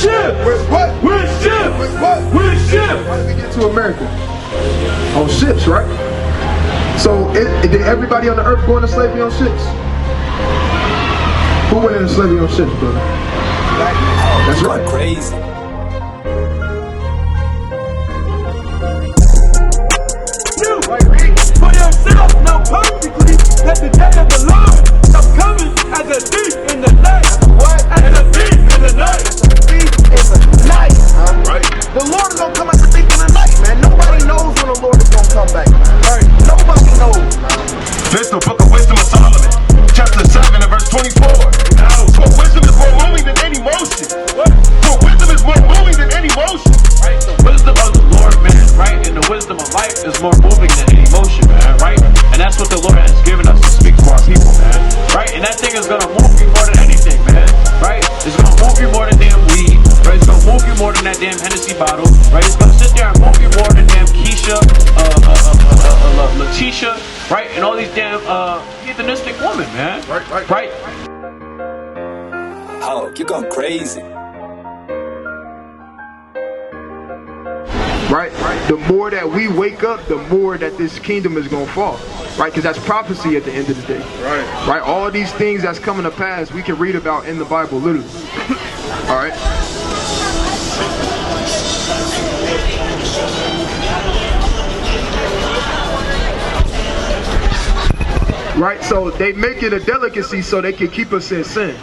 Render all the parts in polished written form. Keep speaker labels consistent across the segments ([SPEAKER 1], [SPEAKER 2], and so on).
[SPEAKER 1] ship.
[SPEAKER 2] With what?
[SPEAKER 1] With ship.
[SPEAKER 2] With what?
[SPEAKER 1] With ship.
[SPEAKER 2] How did we get to America? On ships, right? So did everybody on the earth go into slavery on ships? Who went into slavery on ships, brother? That's right.
[SPEAKER 3] Crazy.
[SPEAKER 1] For yourself, know perfectly that the day of the Lord shall coming as a thief in the night.
[SPEAKER 2] What?
[SPEAKER 1] As a thief in the night.
[SPEAKER 2] As a thief in the night.
[SPEAKER 1] Right.
[SPEAKER 2] The Lord is gonna come as a thief in the night, man. Nobody knows when the Lord is gonna come back, man. Right. Nobody knows, man.
[SPEAKER 4] This the book of wisdom of Solomon, chapter 7 and verse 24. For wisdom is more moving than any motion. For wisdom is more moving than any motion.
[SPEAKER 5] Right, the wisdom of the Lord, man, right, and the wisdom of life is more moving than any emotion, man, right? And that's what the Lord has given us to speak to our people, man, right? And that thing is gonna move you more than anything, man, right? It's gonna move you more than damn weed, right? It's gonna move you more than that damn Hennessy bottle, right? It's gonna sit there and move you more than damn Keisha, Letitia, right? And all these damn heathenistic women, man. Right.
[SPEAKER 3] Oh, you're going crazy.
[SPEAKER 2] Right? The more that we wake up, the more that this kingdom is going to fall. Right? Because that's prophecy at the end of the day. Right? All these things that's coming to pass, we can read about in the Bible, literally. All right? Right? So they make it a delicacy so they can keep us in sin.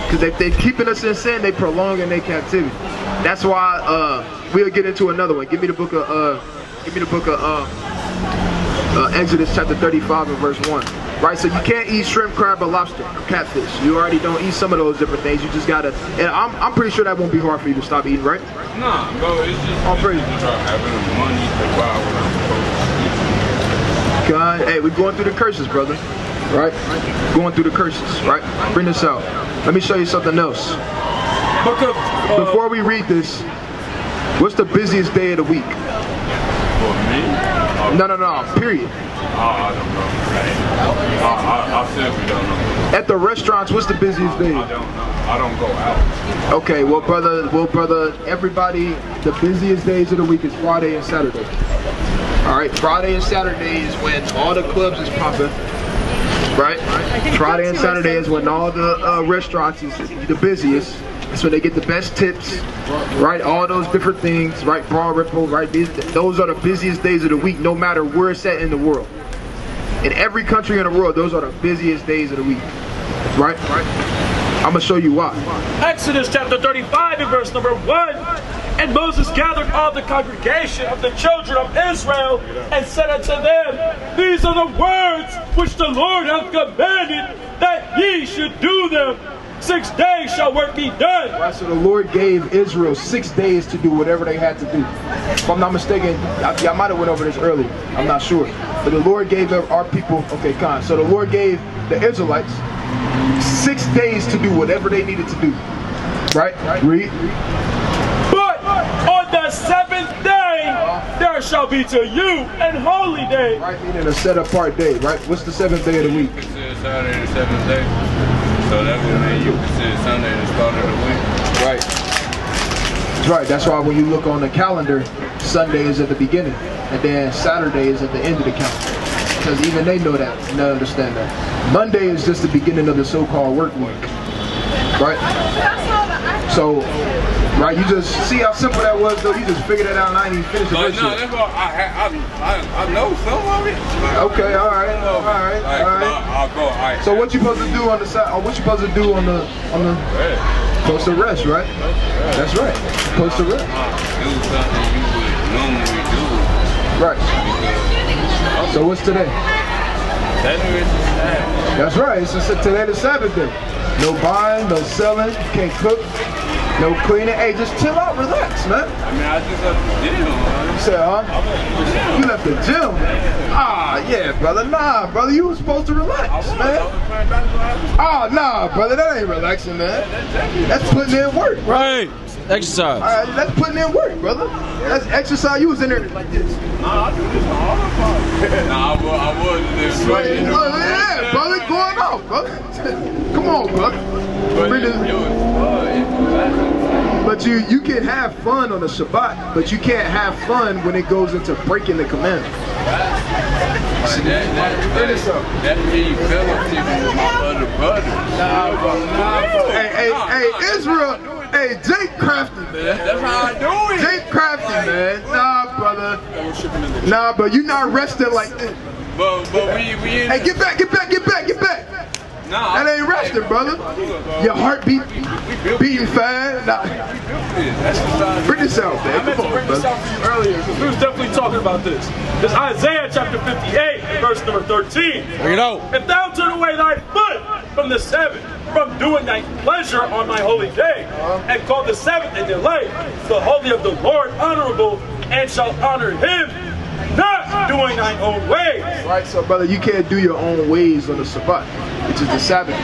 [SPEAKER 2] Because if they're keeping us in sin, they prolonging their captivity. That's why we'll get into another one. Give me the book of Exodus chapter 35 and verse 1. Right, so you can't eat shrimp, crab, or lobster, or catfish. You already don't eat some of those different things. You just gotta, and I'm pretty sure that won't be hard for you to stop eating, right?
[SPEAKER 6] Nah, bro, it's just
[SPEAKER 2] I'm pretty.
[SPEAKER 6] having the money to buy what I'm supposed to.
[SPEAKER 2] God, hey, we're going through the curses, brother. Right? Going through the curses, right? Bring this out. Let me show you something else. Before we read this, what's the busiest day of the week?
[SPEAKER 6] For me?
[SPEAKER 2] No, period.
[SPEAKER 6] I don't know. I simply don't know.
[SPEAKER 2] At the restaurants, what's the busiest day?
[SPEAKER 6] I don't know. I don't go out.
[SPEAKER 2] Okay, well, brother, everybody, the busiest days of the week is Friday and Saturday. All right, Friday and Saturday is when all the clubs is popping. Right? Friday and Saturday is when all the restaurants is the busiest. That's when they get the best tips, right? All those different things, right? Bar Ripple, right? Those are the busiest days of the week, no matter where it's at in the world. In every country in the world, those are the busiest days of the week, right? I'm gonna show you why.
[SPEAKER 1] Exodus chapter 35 and verse number 1. And Moses gathered all the congregation of the children of Israel and said unto them, These are the words which the Lord hath commanded, that ye should do them. 6 days shall work be done.
[SPEAKER 2] Right, so the Lord gave Israel 6 days to do whatever they had to do. If I'm not mistaken, I might have went over this earlier. I'm not sure. But the Lord gave our people, so the Lord gave the Israelites 6 days to do whatever they needed to do. Right? Read.
[SPEAKER 1] But on the 7th day, there shall be to you an holy day.
[SPEAKER 2] Right, meaning a set apart day, right? What's the 7th day of the week?
[SPEAKER 6] Consider Saturday the 7th day. So that would mean you consider Sunday the start of the week.
[SPEAKER 2] Right. That's right. That's why when you look on the calendar, Sunday is at the beginning, and then Saturday is at the end of the calendar. Because even they know that, and they understand that. Monday is just the beginning of the so-called work week. Right? So, right, you just see how simple that was, though. You just figured it out, and I ain't even finished the verse yet.
[SPEAKER 6] That's what I know some of it.
[SPEAKER 2] Okay, all right.
[SPEAKER 6] I'll go. All right.
[SPEAKER 2] So what you supposed to do on the side? What you supposed to do on the? Supposed to rest, right? That's right. Supposed to rest.
[SPEAKER 6] Do something you would normally do.
[SPEAKER 2] Right. So what's today?
[SPEAKER 6] Saturday is the Sabbath.
[SPEAKER 2] That's right. It's today the Sabbath day. No buying, no selling, can't cook, no cleaning. Hey, just chill out, relax, man.
[SPEAKER 6] I mean, I just left the gym, man.
[SPEAKER 2] You said, huh? You left the gym. Ah, yeah, brother. Nah, brother, you was supposed to relax, man. Ah, nah, brother, that ain't relaxing, man. That's putting in work, right?
[SPEAKER 5] Exercise.
[SPEAKER 2] All right, that's putting in work, brother. That's exercise. You was in there like this.
[SPEAKER 6] Nah, I do this all the time. Nah, I was in there.
[SPEAKER 2] Yeah, brother, going off, brother. Come on, brother. But But you can have fun on the Shabbat, but you can't have fun when it goes into breaking the commandment.
[SPEAKER 6] That means fellowship with my other brothers.
[SPEAKER 2] Hey, Israel. Hey, Jake Crafty, man.
[SPEAKER 6] That's how I do it.
[SPEAKER 2] Jake Crafty, man. Nah, brother. Nah, but you not resting like this.
[SPEAKER 6] But we in.
[SPEAKER 2] Hey, get back.
[SPEAKER 6] Nah,
[SPEAKER 2] that ain't resting, brother. Your heart beating fast. Nah. Bring this out, man.
[SPEAKER 1] I meant to bring this out for you earlier because we was definitely talking about this. It's Isaiah chapter 58, verse number 13.
[SPEAKER 5] Bring it out.
[SPEAKER 1] If thou turn away thy foot from the Sabbath, from doing thy pleasure on my holy day, and call the Sabbath a delight, the holy of the Lord honorable, and shall honor him, not doing thine own ways.
[SPEAKER 2] Right, so brother, you can't do your own ways on the Shabbat, which is the Sabbath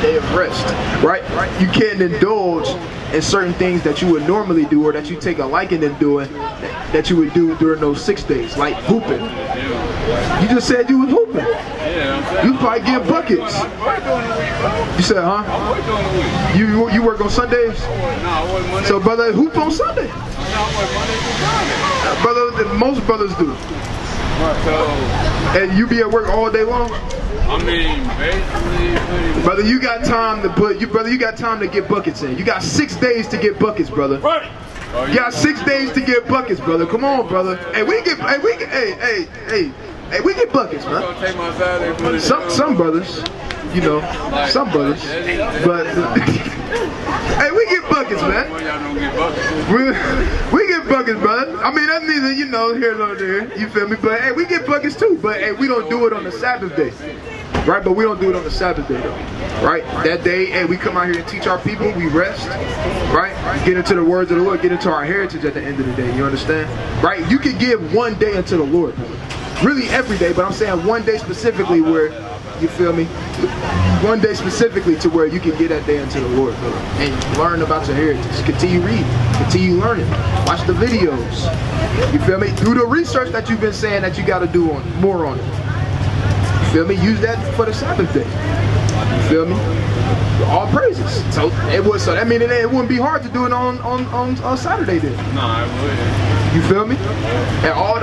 [SPEAKER 2] day of rest. Right? You can't indulge in certain things that you would normally do or that you take a liking in doing that you would do during those 6 days, like hooping. You just said you was hooping. You probably get buckets. You said, huh? You work on Sundays? So brother, hoop on Sunday. Brother, most brothers do. And you be at work all day long?
[SPEAKER 6] I mean, basically,
[SPEAKER 2] brother, you got time to you got time to get buckets in. You got 6 days to get buckets, brother.
[SPEAKER 1] Right.
[SPEAKER 2] You got 6 days to get buckets, brother. Come on, brother. Hey, we get buckets, man.
[SPEAKER 6] take my Saturday for the
[SPEAKER 2] Some brothers, you know, some brothers, but hey, we get buckets, man.
[SPEAKER 6] Y'all don't get buckets.
[SPEAKER 2] We get buckets, brother. I mean, that's neither, you know, here nor there. You feel me? But hey, we get buckets too. But hey, we don't do it on the Sabbath day. Right, but we don't do it on the Sabbath day though. Right? That day, hey, we come out here and teach our people, we rest. Right? Get into the words of the Lord, get into our heritage at the end of the day. You understand? Right? You can give one day unto the Lord. Really every day, but I'm saying one day specifically where, you feel me? One day specifically to where you can get that day unto the Lord, brother. And learn about your heritage. Continue reading. Continue learning. Watch the videos. You feel me? Do the research that you've been saying that you got to do more on it. Feel me? Use that for the Sabbath day. You feel me? All praises. So that means it wouldn't be hard to do it on Saturday then.
[SPEAKER 6] No, I wouldn't.
[SPEAKER 2] You feel me? And all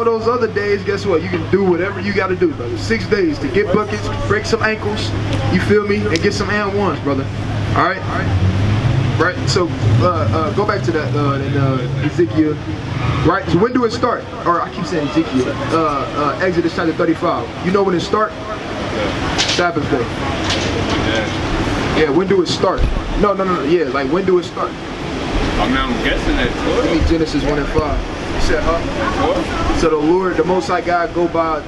[SPEAKER 2] those other days, guess what? You can do whatever you got to do, brother. 6 days to get buckets, break some ankles. You feel me? And get some and ones, brother. All right. Right. So go back to that in Ezekiel. Right. So when do it start? Or I keep saying Ezekiel. Exodus chapter 35. You know when it start? Sabbath day. Yeah. When do it start? No. Yeah. Like when do it start?
[SPEAKER 6] I mean, I'm guessing at 12.
[SPEAKER 2] Give me Genesis 1 and 5. You said, huh? 12? So the Lord, the Most High God, go by.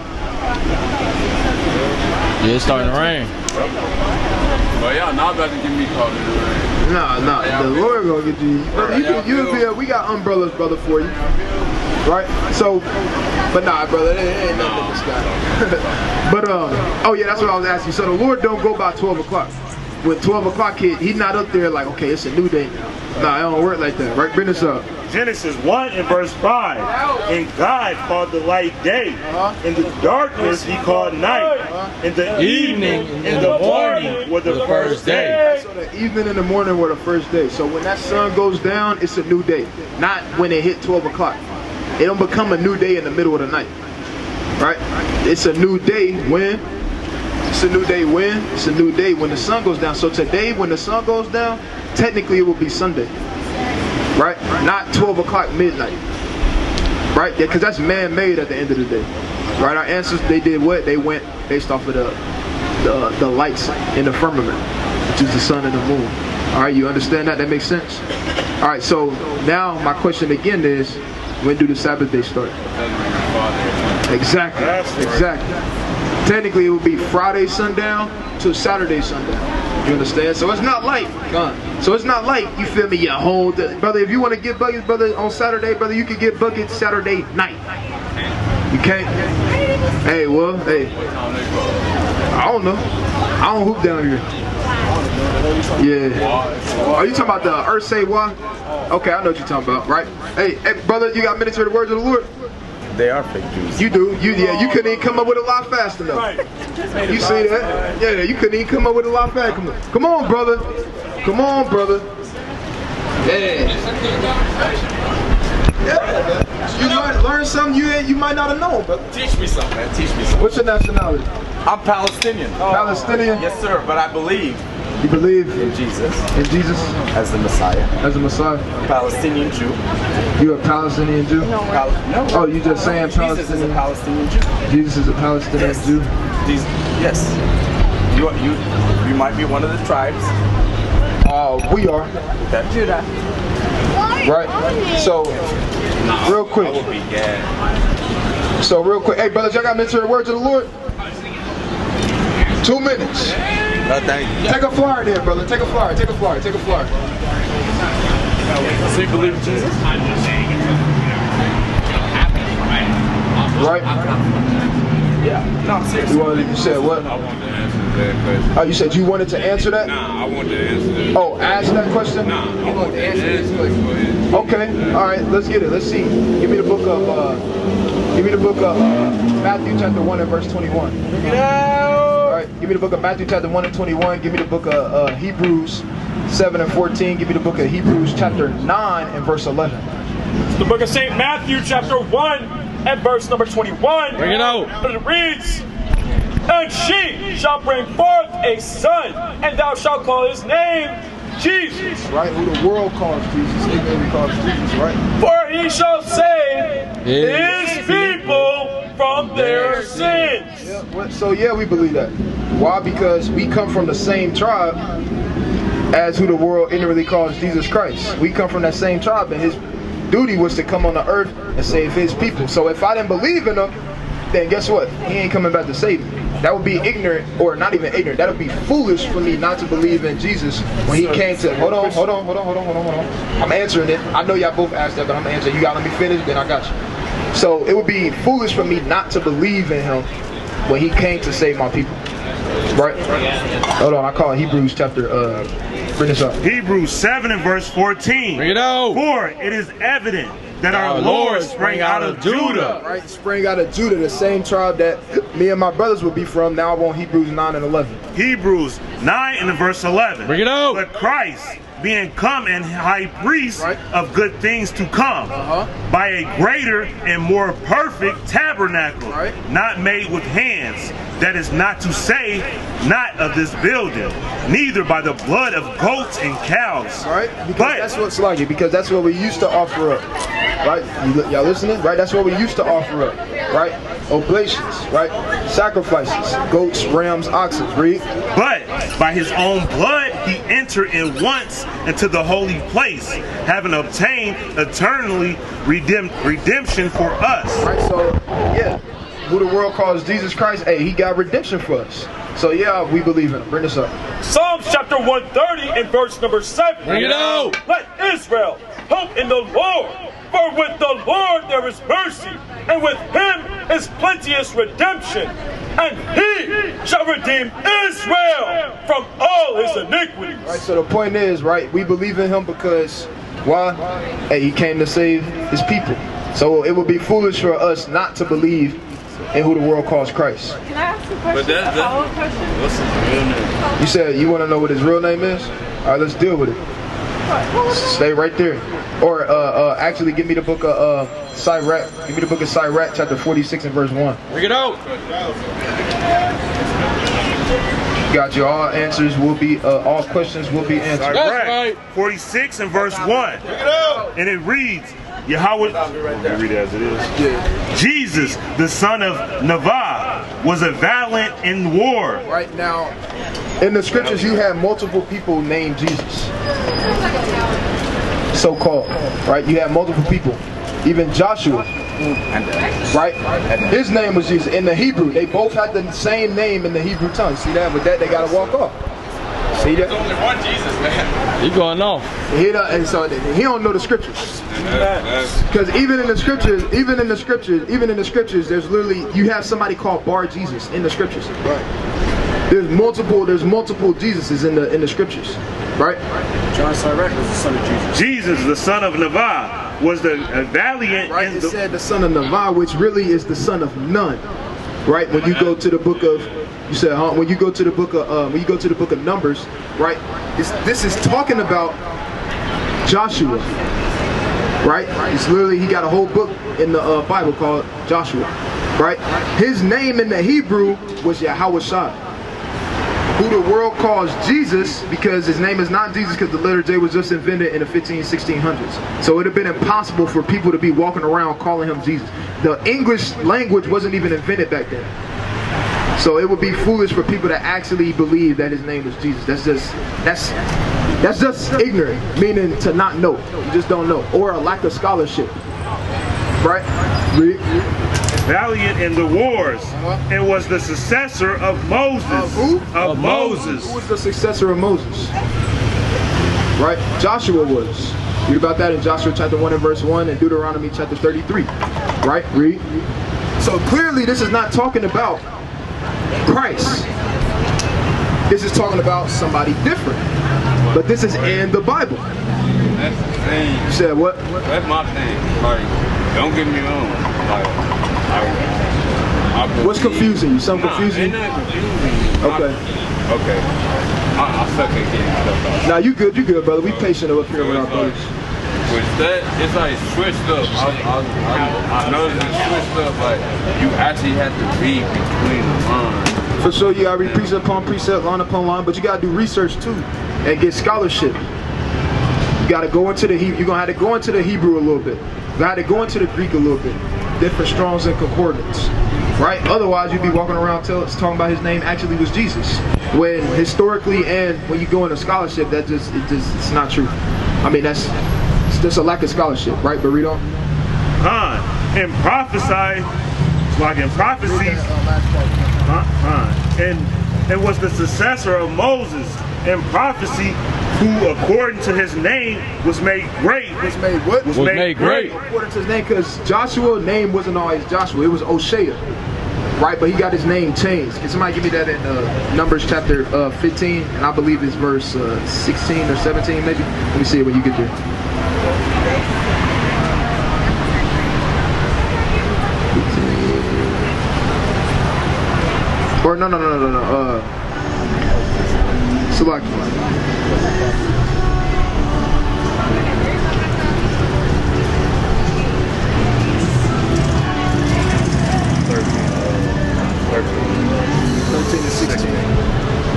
[SPEAKER 5] Yeah, it's starting to rain.
[SPEAKER 6] But y'all not about to get me caught in the rain.
[SPEAKER 2] Nah, the Lord gonna get you. Brother, we got umbrellas, brother, for you. Right? So, but nah, brother, it ain't nothing in the sky. But, oh yeah, that's what I was asking. So the Lord don't go by 12 o'clock. When 12 o'clock hit, he's not up there like, okay, it's a new day now. Nah, it don't work like that. Right? Bring this up.
[SPEAKER 3] Genesis 1 and verse 5. And God called the light day. In the darkness he called night. In the evening and the morning were the first day.
[SPEAKER 2] So the evening and the morning were the first day. So when that sun goes down, it's a new day. Not when it hit 12 o'clock. It don't become a new day in the middle of the night. Right? It's a new day when? It's a new day when? It's a new day when the sun goes down. So today, when the sun goes down, technically it will be Sunday. Right? Not 12 o'clock midnight. Right? Yeah, because that's man-made at the end of the day. Right? Our ancestors, they did what? They went based off of the lights in the firmament, which is the sun and the moon. Alright, you understand that? That makes sense? Alright, so now my question again is, when do the Sabbath day start? Exactly. Exactly. Technically, it would be Friday sundown to Saturday sundown. You understand? So it's not like, so it's not like, you feel me, your whole day. Brother, if you want to get buckets, brother, on Saturday, brother, you can get buckets Saturday night. You can't? Hey, well, hey. I don't know. I don't hoop down here. Yeah. Are you talking about the Earth say why? Okay, I know what you're talking about, right? Hey, brother, you got minutes for the words of the Lord?
[SPEAKER 3] They are fake Jews.
[SPEAKER 2] You do. You couldn't even come up with a lot fast enough. You see that? Yeah, you couldn't even come up with a lot fast. Come on, brother. Come on, brother. You learn something you might not have known, but
[SPEAKER 7] Teach me something, man. Teach me something.
[SPEAKER 2] what's your nationality?
[SPEAKER 7] I'm Palestinian.
[SPEAKER 2] Palestinian?
[SPEAKER 7] Yes, sir. But I believe
[SPEAKER 2] You believe
[SPEAKER 7] in Jesus
[SPEAKER 2] in Jesus
[SPEAKER 7] as the Messiah.
[SPEAKER 2] as a Messiah?
[SPEAKER 7] Palestinian Jew.
[SPEAKER 2] You a Palestinian Jew?
[SPEAKER 7] No.
[SPEAKER 2] Oh, you just saying
[SPEAKER 7] Jesus is a
[SPEAKER 2] Palestinian?
[SPEAKER 7] Palestinian Jew.
[SPEAKER 2] Jesus is a Palestinian
[SPEAKER 7] Yes.
[SPEAKER 2] Jew?
[SPEAKER 7] Yes. You might be one of the tribes.
[SPEAKER 2] We are.
[SPEAKER 7] Okay. Judah.
[SPEAKER 2] Right? So, real quick.
[SPEAKER 7] That would be Gad.
[SPEAKER 2] So, real quick. Hey, brothers, y'all got to mention the words of the Lord? 2 minutes.
[SPEAKER 7] No, thank you.
[SPEAKER 2] Take a flyer there, brother. Take a flyer. Take a flyer. Take a flyer.
[SPEAKER 7] So you believe in Jesus?
[SPEAKER 2] Right?
[SPEAKER 7] Yeah. No, I'm serious.
[SPEAKER 2] You said what?
[SPEAKER 6] I wanted to answer that question.
[SPEAKER 2] Oh, you said you wanted to answer that?
[SPEAKER 6] Nah, I wanted to answer that.
[SPEAKER 2] Oh, ask that question?
[SPEAKER 6] Nah, I wanted to answer this question.
[SPEAKER 2] Okay. All right. Let's get it. Let's see. Give me the book of Matthew chapter 1 and verse 21. All right. Give me the book of Matthew chapter 1 and 21. Give me the book of Hebrews 7 and 14. Give me the book of Hebrews chapter 9 and verse 11.
[SPEAKER 1] It's the book of St. Matthew, chapter 1, and verse number 21.
[SPEAKER 8] Bring it out.
[SPEAKER 1] It reads, "And she shall bring forth a son, and thou shalt call his name Jesus.
[SPEAKER 2] Right? Who the world calls Jesus. Ignorantly calls Jesus, right?
[SPEAKER 1] For he shall save his people from their sins."
[SPEAKER 2] So yeah, we believe that. Why? Because we come from the same tribe as who the world ignorantly calls Jesus Christ. We come from that same tribe, and his duty was to come on the earth and save his people. So if I didn't believe in him, then guess what? He ain't coming back to save me. That would be ignorant, or not even ignorant. That would be foolish for me not to believe in Jesus when he came to. Hold on. I'm answering it. I know y'all both asked that, but I'm answering. You gotta let me finish, then I got you. So it would be foolish for me not to believe in him when he came to save my people. Right? Hold on. I call it Hebrews chapter. Bring this up.
[SPEAKER 3] Hebrews 7 and verse 14.
[SPEAKER 8] Bring it out.
[SPEAKER 3] For it is evident that our Lord sprang out of Judah.
[SPEAKER 2] Right, sprang out of Judah, the same tribe that me and my brothers would be from. Now I want Hebrews 9 and 11.
[SPEAKER 3] Hebrews 9 and verse 11.
[SPEAKER 8] Bring it out.
[SPEAKER 3] But Christ, being come and high priest of good things to come, by a greater and more perfect tabernacle, not made with hands, that is not to say, not of this building, neither by the blood of goats and cows.
[SPEAKER 2] Right? Because that's what's like it, because that's what we used to offer up. Right? Y'all listening? Right? That's what we used to offer up. Right? Oblations, right? Sacrifices, goats, rams, oxen, read.
[SPEAKER 3] But by his own blood he entered in once into the holy place, having obtained eternally redemption for us.
[SPEAKER 2] Right? So, yeah. Who the world calls Jesus Christ, hey, he got redemption for us. So yeah, we believe in him. Bring this up.
[SPEAKER 1] Psalms chapter 130 and verse number 7.
[SPEAKER 8] Bring it out.
[SPEAKER 1] Let Israel hope in the Lord, for with the Lord there is mercy, and with him is plenteous redemption, and he shall redeem Israel from all his iniquities.
[SPEAKER 2] Right, so the point is, right, we believe in him because, why? Hey, he came to save his people. So it would be foolish for us not to believe in who the world calls Christ.
[SPEAKER 9] Can I ask a question? A follow-up question?
[SPEAKER 6] What's his real name?
[SPEAKER 2] You said you want to know what his real name is? All right, let's deal with it. Stay right there. Or actually, give me the book of Sirach. Give me the book of Sirach, chapter 46 and verse 1.
[SPEAKER 8] Bring it out.
[SPEAKER 2] Got you. All answers will be, all questions will be answered.
[SPEAKER 8] That's
[SPEAKER 3] Sirach
[SPEAKER 8] right.
[SPEAKER 3] 46 and verse 1. And it reads, Yahweh, read it as it is. Jesus, the son of Neviah, was a valiant in war.
[SPEAKER 2] Right now, in the scriptures, you have multiple people named Jesus. So-called. Right? You have multiple people. Even Joshua. Right? His name was Jesus. In the Hebrew, they both had the same name in the Hebrew tongue. See that? With that, they got to walk off. See that?
[SPEAKER 6] There's only one Jesus, man.
[SPEAKER 8] You going off.
[SPEAKER 2] And so he don't know the scriptures. Because even in the scriptures, there's literally, you have somebody called Bar Jesus in the scriptures. Right. There's multiple Jesuses in the scriptures. Right?
[SPEAKER 7] John Sirach was the son of Jesus.
[SPEAKER 3] Jesus, the son of Neviah, was a valiant.
[SPEAKER 2] Right. It said the son of Neviah, which really is the son of none. Right? When you go to the book of, you said, when you go to the book of Numbers, right? This is talking about Joshua. Right? It's literally, he got a whole book in the Bible called Joshua. Right? His name in the Hebrew was Yahushua, who the world calls Jesus, because his name is not Jesus because the letter J was just invented in the 1600s. So it would have been impossible for people to be walking around calling him Jesus. The English language wasn't even invented back then. So it would be foolish for people to actually believe that his name is Jesus. That's just ignorant, meaning to not know. You just don't know. Or a lack of scholarship. Right? Read.
[SPEAKER 3] Valiant in the wars, and was the successor of Moses.
[SPEAKER 2] Of who?
[SPEAKER 3] Of Moses.
[SPEAKER 2] Who was the successor of Moses? Right? Joshua was. Read about that in Joshua chapter 1 and verse 1 and Deuteronomy chapter 33. Right? Read. So clearly this is not talking about Christ. This is talking about somebody different. But this is in the Bible.
[SPEAKER 6] That's the thing.
[SPEAKER 2] You said what?
[SPEAKER 6] That's my thing. Like, don't get me wrong. Like,
[SPEAKER 2] what's confusing you? Something confusing?
[SPEAKER 6] It's not confusing.
[SPEAKER 2] Okay.
[SPEAKER 6] Okay. I suck at getting stuff out.
[SPEAKER 2] Nah, you good, brother. We patient up here with our brothers.
[SPEAKER 6] With that, it's like switched up. I noticed it's switched up. Like, you actually have to read between the lines.
[SPEAKER 2] For sure, you gotta read precept upon precept, line upon line, but you gotta do research too and get scholarship. You gotta go into the Hebrew. You're gonna have to go into the Hebrew a little bit. You gotta go into the Greek a little bit. Different Strongs and concordance, right? Otherwise, you'd be walking around talking about his name actually was Jesus. When historically and when you go into scholarship, it's not true. I mean, it's just a lack of scholarship, right? But read on.
[SPEAKER 3] And prophesied, like in prophecies, and was the successor of Moses in prophecy, who according to his name was made great.
[SPEAKER 2] Was made what?
[SPEAKER 3] Was made great.
[SPEAKER 2] According to his name, because Joshua's name wasn't always Joshua, it was Oshea. Right, but he got his name changed. Can somebody give me that in Numbers chapter 15? And I believe it's verse 16 or 17 maybe? Let me see it when you get there. Or no. Select one.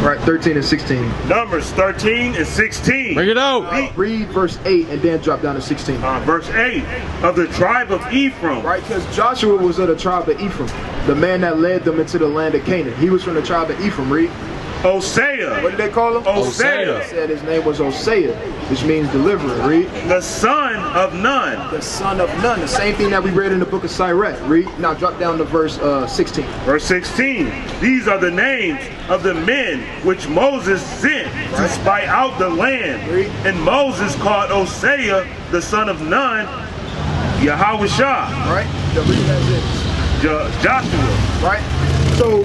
[SPEAKER 2] Right, 13 and 16.
[SPEAKER 3] Numbers 13 and 16.
[SPEAKER 7] Bring it out.
[SPEAKER 2] Read verse 8 and then drop down to 16.
[SPEAKER 3] Verse 8, of the tribe of Ephraim.
[SPEAKER 2] Right, because Joshua was of the tribe of Ephraim, the man that led them into the land of Canaan. He was from the tribe of Ephraim. Read.
[SPEAKER 3] Hosea.
[SPEAKER 2] What did they call him?
[SPEAKER 3] Hosea.
[SPEAKER 2] He said his name was Hosea, which means deliverer. Read.
[SPEAKER 3] The son of Nun.
[SPEAKER 2] The son of Nun. The same thing that we read in the book of Sirach. Read. Now drop down to verse 16.
[SPEAKER 3] Verse 16. These are the names of the men which Moses sent to spy out the land.
[SPEAKER 2] Read.
[SPEAKER 3] And Moses called Hosea, the son of Nun, Yahushua.
[SPEAKER 2] Right. The read as
[SPEAKER 3] Joshua.
[SPEAKER 2] Right. So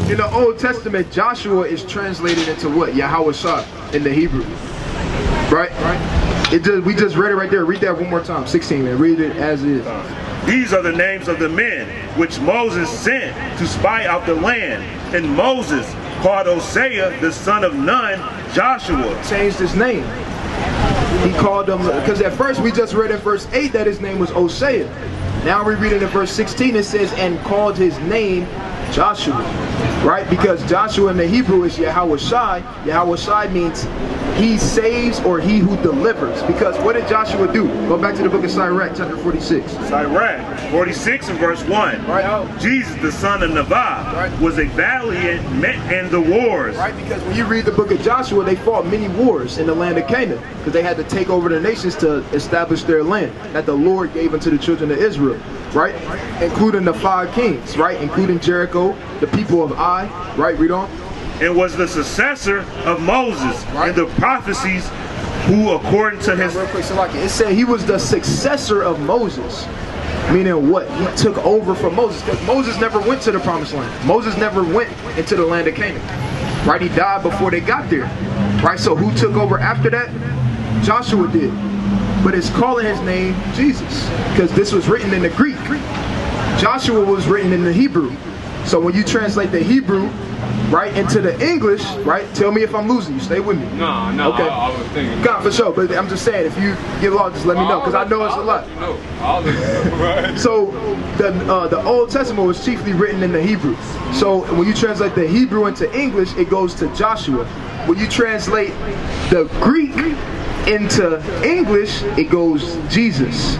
[SPEAKER 2] in the Old Testament, Joshua is translated into what? Yahushua in the Hebrew. Right? We just read it right there. Read that one more time. 16, man. Read it as is.
[SPEAKER 3] These are the names of the men which Moses sent to spy out the land. And Moses called Hosea, the son of Nun, Joshua.
[SPEAKER 2] Changed his name. He called him, because at first we just read in verse 8 that his name was Hosea. Now we read it in verse 16, it says, and called his name Joshua, right? Because Joshua in the Hebrew is Yahushai. Yahushai means he saves or he who delivers. Because what did Joshua do? Go back to the book of Sirach, chapter 46.
[SPEAKER 3] Sirach 46 and verse 1.
[SPEAKER 2] Right.
[SPEAKER 3] Jesus, the son of Nevi, was a valiant in the wars.
[SPEAKER 2] Right, because when you read the book of Joshua, they fought many wars in the land of Canaan. Because they had to take over the nations to establish their land that the Lord gave unto the children of Israel. Right? Including the 5 kings, right? Including Jericho, the people of Ai, right? Read on.
[SPEAKER 3] It was the successor of Moses in the prophecies, who according to his...
[SPEAKER 2] Real quick, it said he was the successor of Moses. Meaning what? He took over from Moses. Because Moses never went to the promised land. Moses never went into the land of Canaan. Right? He died before they got there. Right? So who took over after that? Joshua did. But it's calling his name Jesus, because this was written in the Greek. Joshua was written in the Hebrew. So when you translate the Hebrew right, into the English, right? Tell me if I'm losing you. Stay with me.
[SPEAKER 6] No,
[SPEAKER 2] okay.
[SPEAKER 6] I was thinking.
[SPEAKER 2] God, for sure. But I'm just saying, if you get lost, just let me know, because I know it's a lot.
[SPEAKER 6] I'll let you know. Right.
[SPEAKER 2] So the Old Testament was chiefly written in the Hebrew. So when you translate the Hebrew into English, it goes to Joshua. When you translate the Greek into English, it goes Jesus.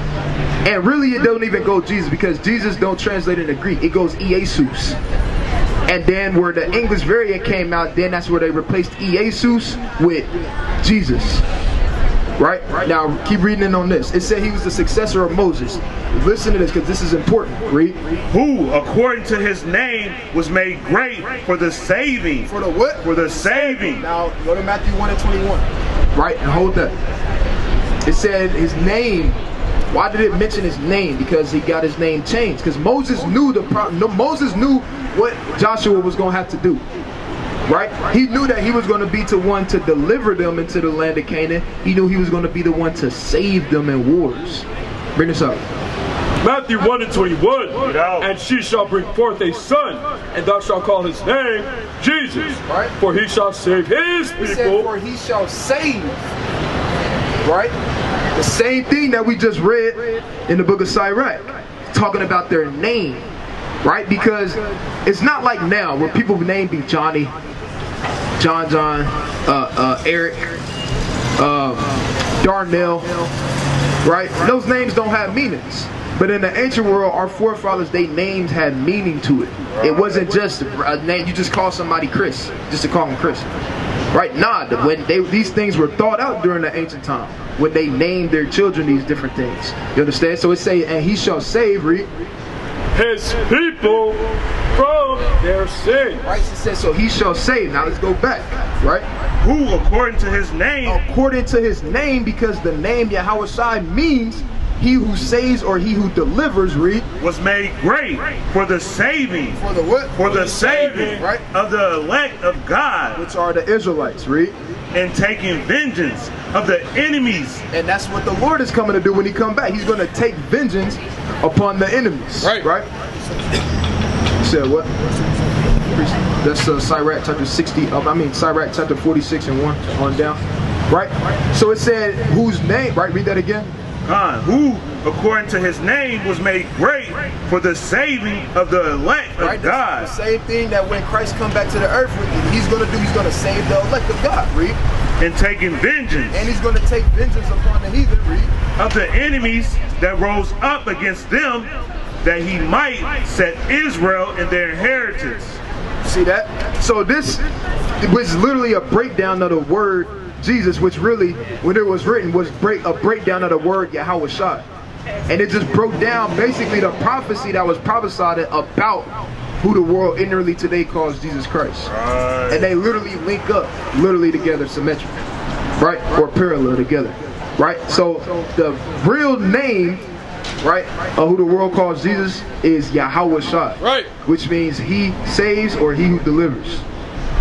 [SPEAKER 2] And really it don't even go Jesus, because Jesus don't translate into Greek. It goes Jesus. And then where the English variant came out, then that's where they replaced Jesus with Jesus. Right? Now keep reading in on this. It said he was the successor of Moses. Listen to this, because this is important. Read.
[SPEAKER 3] Who, according to his name, was made great for the saving.
[SPEAKER 2] For the what?
[SPEAKER 3] For the saving.
[SPEAKER 2] Now go to Matthew 1 and 21. Right? And hold that. It said his name. Why did it mention his name? Because he got his name changed. Because Moses knew Moses knew what Joshua was going to have to do. Right? He knew that he was going to be the one to deliver them into the land of Canaan. He knew he was going to be the one to save them in wars. Bring this up.
[SPEAKER 1] Matthew 1 and 21. And she shall bring forth a son, and thou shalt call his name Jesus.
[SPEAKER 2] Right?
[SPEAKER 1] For he shall save his people.
[SPEAKER 2] It said, for he shall save. Right? The same thing that we just read in the book of Sirach, talking about their name, right? Because it's not like now where people's name be Johnny, John, Eric, Darnell, right? Those names don't have meanings. But in the ancient world, our forefathers, their names had meaning to it. It wasn't just a name. You just call somebody Chris, just to call him Chris. Right? Nah, when these things were thought out during the ancient time, when they named their children these different things. You understand? So it say, and he shall save
[SPEAKER 1] his people from their sin.
[SPEAKER 2] Right? It says, so he shall save. Now let's go back. Right?
[SPEAKER 3] Who, according to his name.
[SPEAKER 2] According to his name, because the name Yahushua means he who saves or he who delivers,
[SPEAKER 3] was made great for the saving.
[SPEAKER 2] For the what?
[SPEAKER 3] For the saving,
[SPEAKER 2] right,
[SPEAKER 3] of the elect of God,
[SPEAKER 2] which are the Israelites,
[SPEAKER 3] and taking vengeance of the enemies.
[SPEAKER 2] And that's what the Lord is coming to do when he come back. He's going to take vengeance upon the enemies. Right? You said what? That's Sirach chapter 60. Sirach chapter 46 and 1 on down. Right? So it said, whose name? Right? Read that again.
[SPEAKER 3] Who, according to his name, was made great for the saving of the elect of God.
[SPEAKER 2] The same thing that when Christ come back to the earth, he's going to do, he's going to save the elect of God,
[SPEAKER 3] and taking vengeance.
[SPEAKER 2] And he's going to take vengeance upon the heathen,
[SPEAKER 3] of the enemies that rose up against them, that he might set Israel in their inheritance.
[SPEAKER 2] See that? So this was literally a breakdown of the word Jesus, which really, when it was written, was a breakdown of the word Yahushua. And it just broke down basically the prophecy that was prophesied about who the world inwardly today calls Jesus Christ. Right. And they literally link up, literally together, symmetrical, right? Or parallel together, right? So the real name, right, of who the world calls Jesus is Yahushua, right? Which means he saves or he who delivers.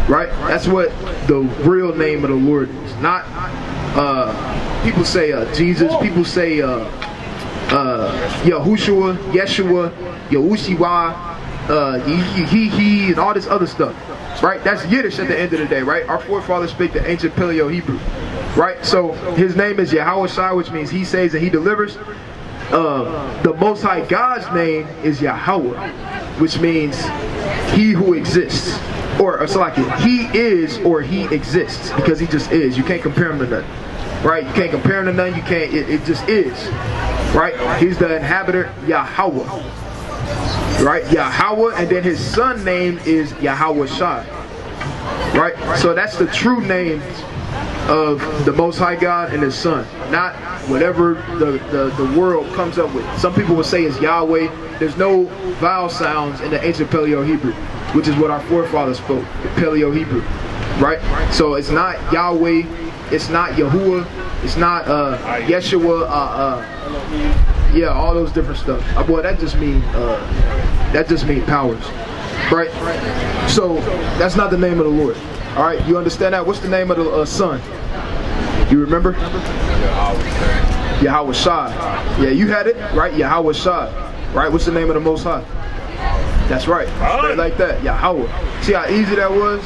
[SPEAKER 2] Right? That's what the real name of the Lord is. Not, people say Jesus, people say Yahushua, Yeshua, Yahushiwa, he, and all this other stuff. Right? That's Yiddish at the end of the day, right? Our forefathers speak the ancient Paleo-Hebrew. Right? So his name is Yahushua, which means he saves and he delivers. The Most High God's name is Yahweh, which means he who exists. Or it's like he is or he exists, because he just is. You can't compare him to nothing, right? You can't compare him to nothing. You can't. It just is, right? He's the inhabitor Yahweh, right? Yahweh, and then his son name is Yahushua, right? So that's the true name of the Most High God and his son, not whatever the world comes up with. Some people will say it's Yahweh. There's no vowel sounds in the ancient Paleo-Hebrew, which is what our forefathers spoke, the Paleo-Hebrew, right? So it's not Yahweh, it's not Yahuwah, it's not Yeshua, yeah, all those different stuff. Boy, that just mean powers, right? So that's not the name of the Lord. All right, you understand that? What's the name of the son? You remember? Yahushua. Yeah, you had it, right? Yahushua. Right? What's the name of the Most High? That's right. Straight like that. Yahweh. See how easy that was?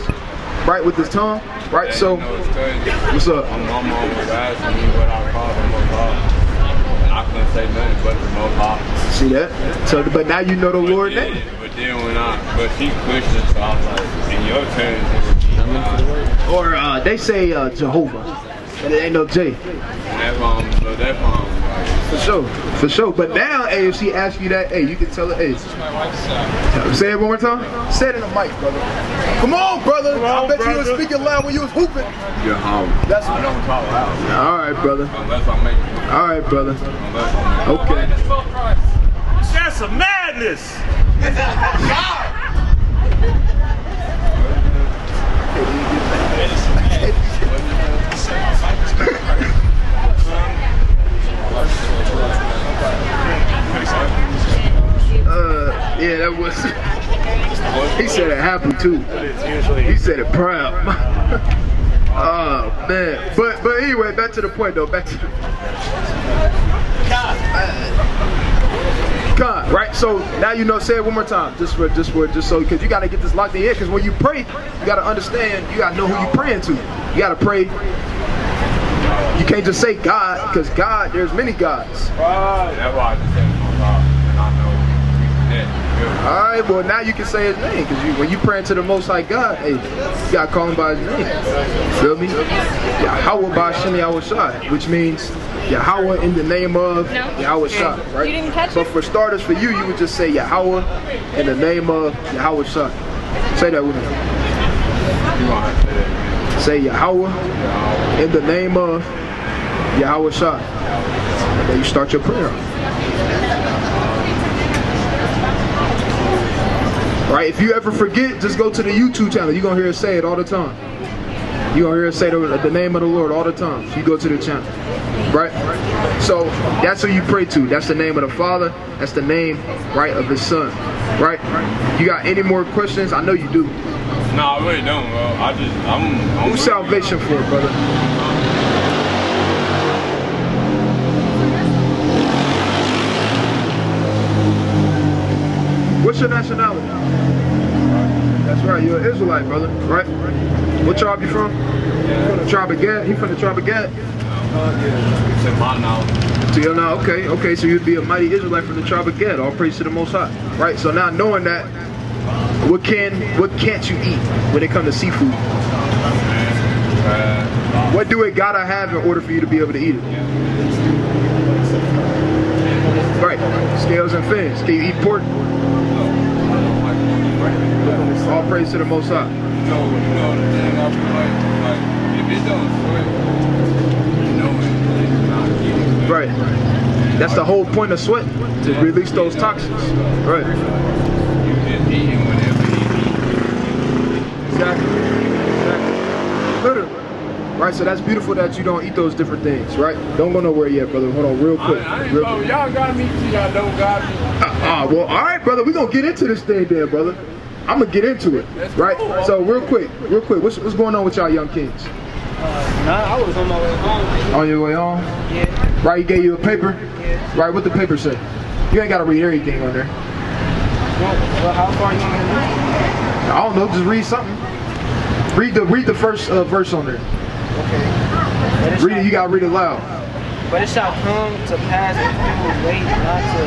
[SPEAKER 2] Right, with his tongue? Right, so, what's up?
[SPEAKER 6] My mama was asking me what I called the Most High. And I couldn't say nothing but the Most High.
[SPEAKER 2] See that? So, but now you know the Lord's name.
[SPEAKER 6] But then but she Christian, so I was like, in your turn,
[SPEAKER 2] or they say Jehovah, and it ain't no J.
[SPEAKER 6] That's why
[SPEAKER 2] For sure. But now, hey, if she asks you that, hey, you can tell her, hey. Say it one more time. Say it in the mic, brother. Come on, brother. I bet you were speaking loud when you was hooping.
[SPEAKER 6] You're home.
[SPEAKER 2] That's
[SPEAKER 6] I don't talk loud.
[SPEAKER 2] All right, brother.
[SPEAKER 6] Unless I make it.
[SPEAKER 2] All right, brother. Okay.
[SPEAKER 3] That's some madness.
[SPEAKER 2] Yeah, that was. He said it happened too. He said it proud. Oh man, but anyway, back to the point though. Back to the God, right? So now you know. Say it one more time, just so because you got to get this locked in here. Because when you pray, you got to understand. You got to know who you're praying to. You got to pray. You can't just say God, because God, there's many gods.
[SPEAKER 6] That's why I just said Most High, and I know.
[SPEAKER 2] Alright, well now you can say his name, because when you praying to the Most High God, hey, you gotta call him by his name. Feel me? Yahweh by Shem Yahweh Shai, which means Yahweh in the name of Yahweh Shai, right?
[SPEAKER 9] You didn't catch
[SPEAKER 2] so
[SPEAKER 9] it?
[SPEAKER 2] for starters, for you would just say Yahweh in the name of Yahweh Shai. Say that with me. Say Yahweh in the name of Yahweh Shai. And then you start your prayer. Right, if you ever forget, just go to the YouTube channel. You're going to hear us say it all the time. You're going to hear us say the name of the Lord all the time. So you go to the channel. Right? So that's who you pray to. That's the name of the Father. That's the name, right, of His Son. Right? You got any more questions? I know you do.
[SPEAKER 6] No, I really don't, bro. I'm
[SPEAKER 2] Who's salvation for, brother? What's your nationality? That's right, you're an Israelite, brother, right? What tribe you from? From the tribe of Gad? He from the tribe of Gad?
[SPEAKER 6] It's in my knowledge.
[SPEAKER 2] So you're now, okay, so you'd be a mighty Israelite from the tribe of Gad. All praise to the Most High. Right, so now knowing that, what can't you eat when it comes to seafood? What do it gotta have in order for you to be able to eat it? Right, scales and fins. Can you eat pork? All praise to the Most High.
[SPEAKER 6] So, you know the thing, I feel like if it don't sweat, you know it's not eating.
[SPEAKER 2] Right. That's the whole point of sweat, to release those toxins. Right.
[SPEAKER 6] You just eating whenever you eat.
[SPEAKER 2] Exactly. Literally. Right, so that's beautiful that you don't eat those different things, right? Don't go nowhere yet, brother. Hold on real quick.
[SPEAKER 6] Y'all got me till y'all don't got me.
[SPEAKER 2] Well, all right, brother. We're going to get into this thing there, brother. I'm going to get into it, right? So real quick, what's going on with y'all young kings?
[SPEAKER 8] I was on my way home.
[SPEAKER 2] On your way home?
[SPEAKER 8] Yeah.
[SPEAKER 2] Right, he gave you a paper?
[SPEAKER 8] Yeah.
[SPEAKER 2] Right, what the paper say? You ain't got to read everything on there.
[SPEAKER 8] Well, how far you want to read?
[SPEAKER 2] I don't know, just read something. Read the first verse on there.
[SPEAKER 8] Okay.
[SPEAKER 2] Read it, you got to read it loud.
[SPEAKER 8] But it shall come to pass if you will wait not to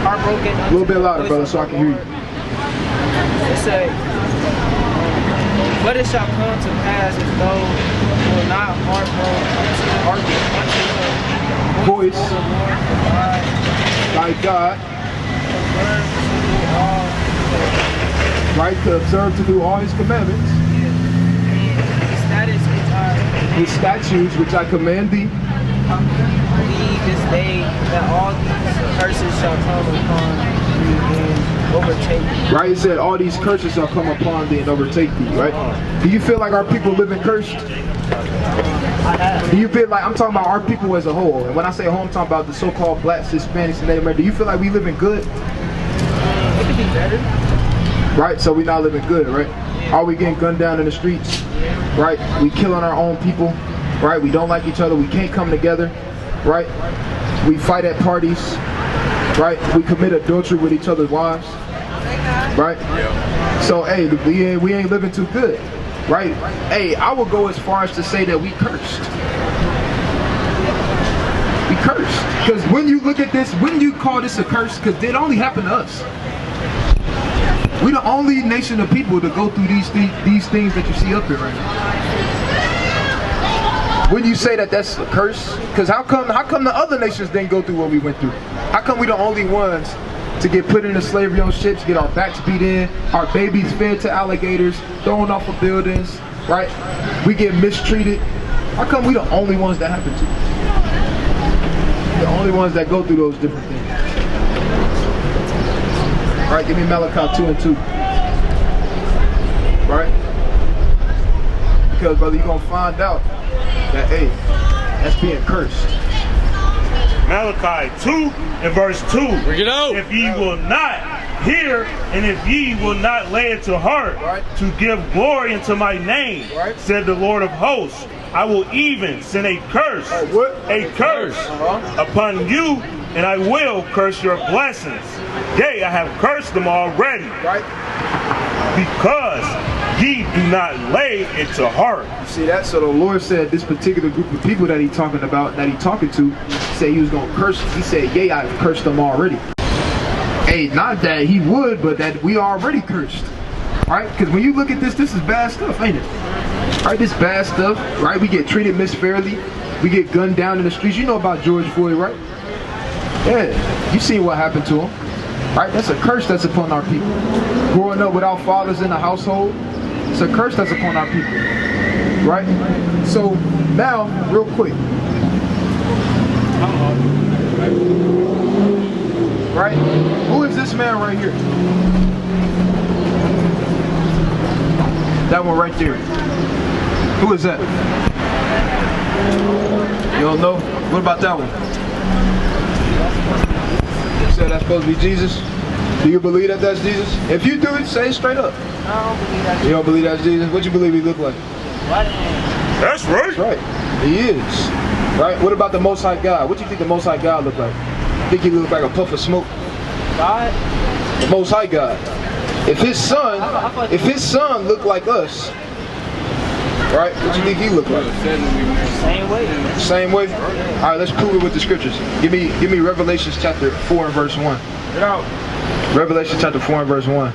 [SPEAKER 8] heartbroken.
[SPEAKER 2] A little bit louder, brother, so I can hear you.
[SPEAKER 8] It say, but it shall come to pass if those who will not hearken unto the
[SPEAKER 2] voice
[SPEAKER 8] of the Lord
[SPEAKER 2] thy God, right, to observe to do all His commandments, His statutes which I command thee,
[SPEAKER 8] believe this day that all these curses shall come upon thee and overtake thee.
[SPEAKER 2] Right, it said all these curses shall come upon thee and overtake thee, right? Do you feel like our people living cursed? Do you feel like, I'm talking about our people as a whole, and when I say whole, I'm talking about the so-called blacks, Hispanics, and Native Americans. Do you feel like we living good?
[SPEAKER 8] It could be better.
[SPEAKER 2] Right, so we not living good, right? Are we getting gunned down in the streets? Right, we killing our own people, right? We don't like each other, we can't come together, right? We fight at parties, right? We commit adultery with each other's wives. right?
[SPEAKER 6] Yeah.
[SPEAKER 2] So hey, we ain't living too good, right? Hey, I would go as far as to say that we cursed. We cursed. Because when you look at this, when you call this a curse, because it only happened to us. We the only nation of people to go through these things that you see up here right now. When you say that that's a curse, because how come the other nations didn't go through what we went through? How come we the only ones to get put into slavery on ships, get our backs beat in, our babies fed to alligators, thrown off of buildings, right? We get mistreated. How come we the only ones that happen to? The only ones that go through those different things. Right, give me Malachi 2:2. Right? Because brother, you're gonna find out that hey, that's being cursed.
[SPEAKER 3] Malachi 2 and verse 2.
[SPEAKER 5] Bring it out.
[SPEAKER 3] If ye will not hear, and if ye will not lay it to heart,
[SPEAKER 2] Right.
[SPEAKER 3] to give glory unto my name,
[SPEAKER 2] Right.
[SPEAKER 3] said the Lord of hosts, I will even send a curse,
[SPEAKER 2] what?
[SPEAKER 3] a curse upon you, and I will curse your blessings. Yea, I have cursed them already,
[SPEAKER 2] Right?
[SPEAKER 3] because ye do not lay it to heart.
[SPEAKER 2] See that? So the Lord said this particular group of people that He talking about, that He talking to, said He was gonna curse them. He said, yea, I've cursed them already. Hey, not that He would, but that we already cursed. Right? Because when you look at this is bad stuff, ain't it? Right? This bad stuff, right? We get treated misfairly. We get gunned down in the streets. You know about George Floyd, right? Yeah, you seen what happened to him. Right? That's a curse that's upon our people. Growing up without fathers in the household, it's a curse that's upon our people. Right? So now, real quick. Right? Who is this man right here? That one right there. Who is that? You don't know? What about that one? You said that's supposed to be Jesus? Do you believe that that's Jesus? If you do it, say it straight up.
[SPEAKER 8] I don't believe that.
[SPEAKER 2] You don't believe that's Jesus? What you believe he look like?
[SPEAKER 3] That's right.
[SPEAKER 2] That's right. He is. Right? What about the Most High God? What do you think the Most High God look like? Think he look like a puff of smoke?
[SPEAKER 8] God?
[SPEAKER 2] The Most High God. If his son looked like us, right? What do you think he looked like?
[SPEAKER 8] Same way.
[SPEAKER 2] Same way? All right, let's prove it with the scriptures. Give me Revelation chapter 4 and verse 1.
[SPEAKER 3] Get out.
[SPEAKER 2] Revelation chapter 4 and verse 1.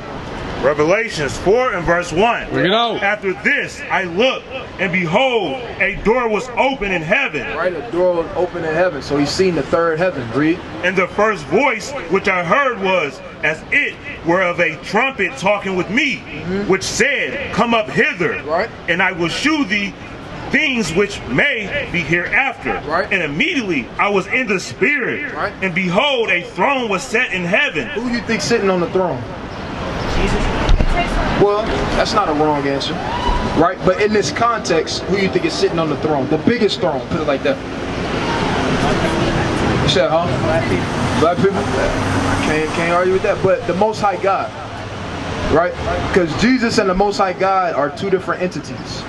[SPEAKER 3] Revelations 4 and verse 1.
[SPEAKER 5] Bring it out.
[SPEAKER 3] After this I looked, and behold, a door was open in heaven.
[SPEAKER 2] Right, a door was open in heaven. So he's seen the third heaven. Read.
[SPEAKER 3] And the first voice which I heard was as it were of a trumpet talking with me, which said, Come up hither,
[SPEAKER 2] Right.
[SPEAKER 3] and I will shew thee things which may be hereafter.
[SPEAKER 2] Right.
[SPEAKER 3] And immediately I was in the spirit,
[SPEAKER 2] Right.
[SPEAKER 3] and behold, a throne was set in heaven.
[SPEAKER 2] Who you think sitting on the throne?
[SPEAKER 8] Jesus.
[SPEAKER 2] Well, that's not a wrong answer. Right? But in this context, who you think is sitting on the throne? The biggest throne, put it like that. You said, huh? Black people? Can't argue with that. But the Most High God. Right? Because Jesus and the Most High God are two different entities.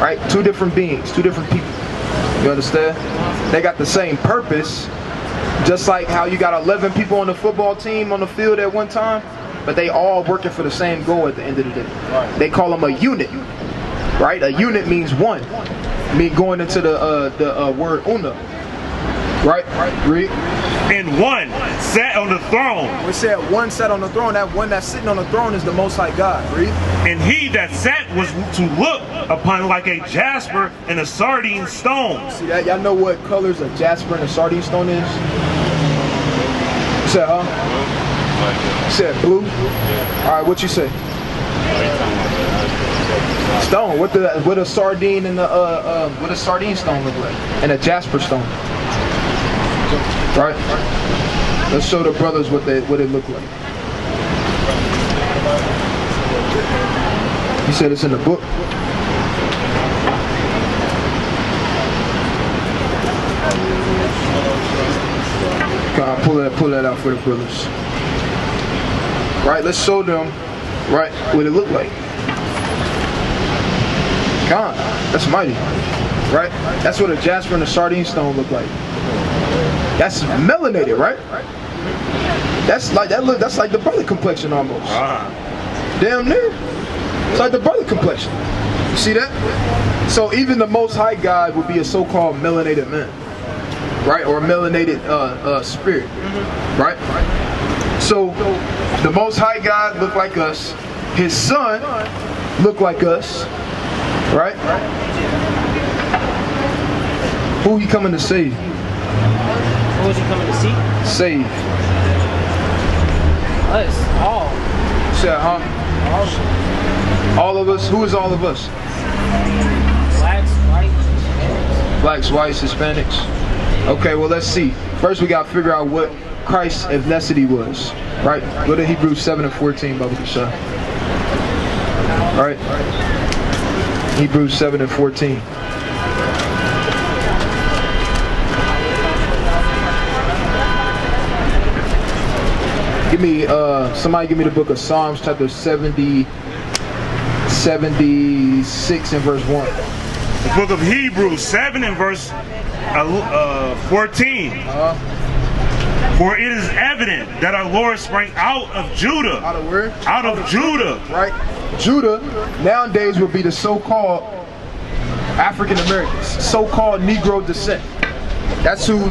[SPEAKER 2] Right? Two different beings, two different people. You understand? They got the same purpose. Just like how you got 11 people on the football team on the field at one time, but they all working for the same goal at the end of the day. They call them a unit. Right? A unit means one. Going into the word una. Right? Read.
[SPEAKER 3] And one sat on the throne.
[SPEAKER 2] We said one sat on the throne. That one that's sitting on the throne is the Most High God. Read.
[SPEAKER 3] And he that sat was to look upon like a jasper and a sardine stone.
[SPEAKER 2] See that? Y'all know what colors a jasper and a sardine stone is? You said, huh? You said blue? Alright, what you say? Stone. What a sardine and what a sardine stone look like? And a jasper stone. Right? Let's show the brothers what it look like. You said it's in the book. God, pull that out for the brothers. Right, let's show them, right, what it look like. God, that's mighty. Right? That's what a jasper and a sardine stone look like. That's melanated, right? That's like that's like the brother complexion almost. Damn near. It's like the brother complexion. You see that? So even the Most High God would be a so-called melanated man, right? Or a melanated spirit, right? So the Most High God looked like us. His Son looked like us, right? Who he coming to save?
[SPEAKER 8] Who is he coming to see?
[SPEAKER 2] Save.
[SPEAKER 8] Us, all.
[SPEAKER 2] Said, huh? All of us. Who is all of us?
[SPEAKER 8] Blacks, whites.
[SPEAKER 2] Blacks, whites, Hispanics. Okay, well let's see. First we got to figure out what Christ's ethnicity was. Right? Go to Hebrews 7:14, Baba Kasha. Right? Hebrews 7:14. Give me somebody give me the book of Psalms chapter 76 and verse 1.
[SPEAKER 3] The book of Hebrews 7 and verse 14. For it is evident that our Lord sprang out of Judah.
[SPEAKER 2] Out of where?
[SPEAKER 3] Out of Judah.
[SPEAKER 2] Right? Judah nowadays would be the so-called African Americans, so-called Negro descent. That's who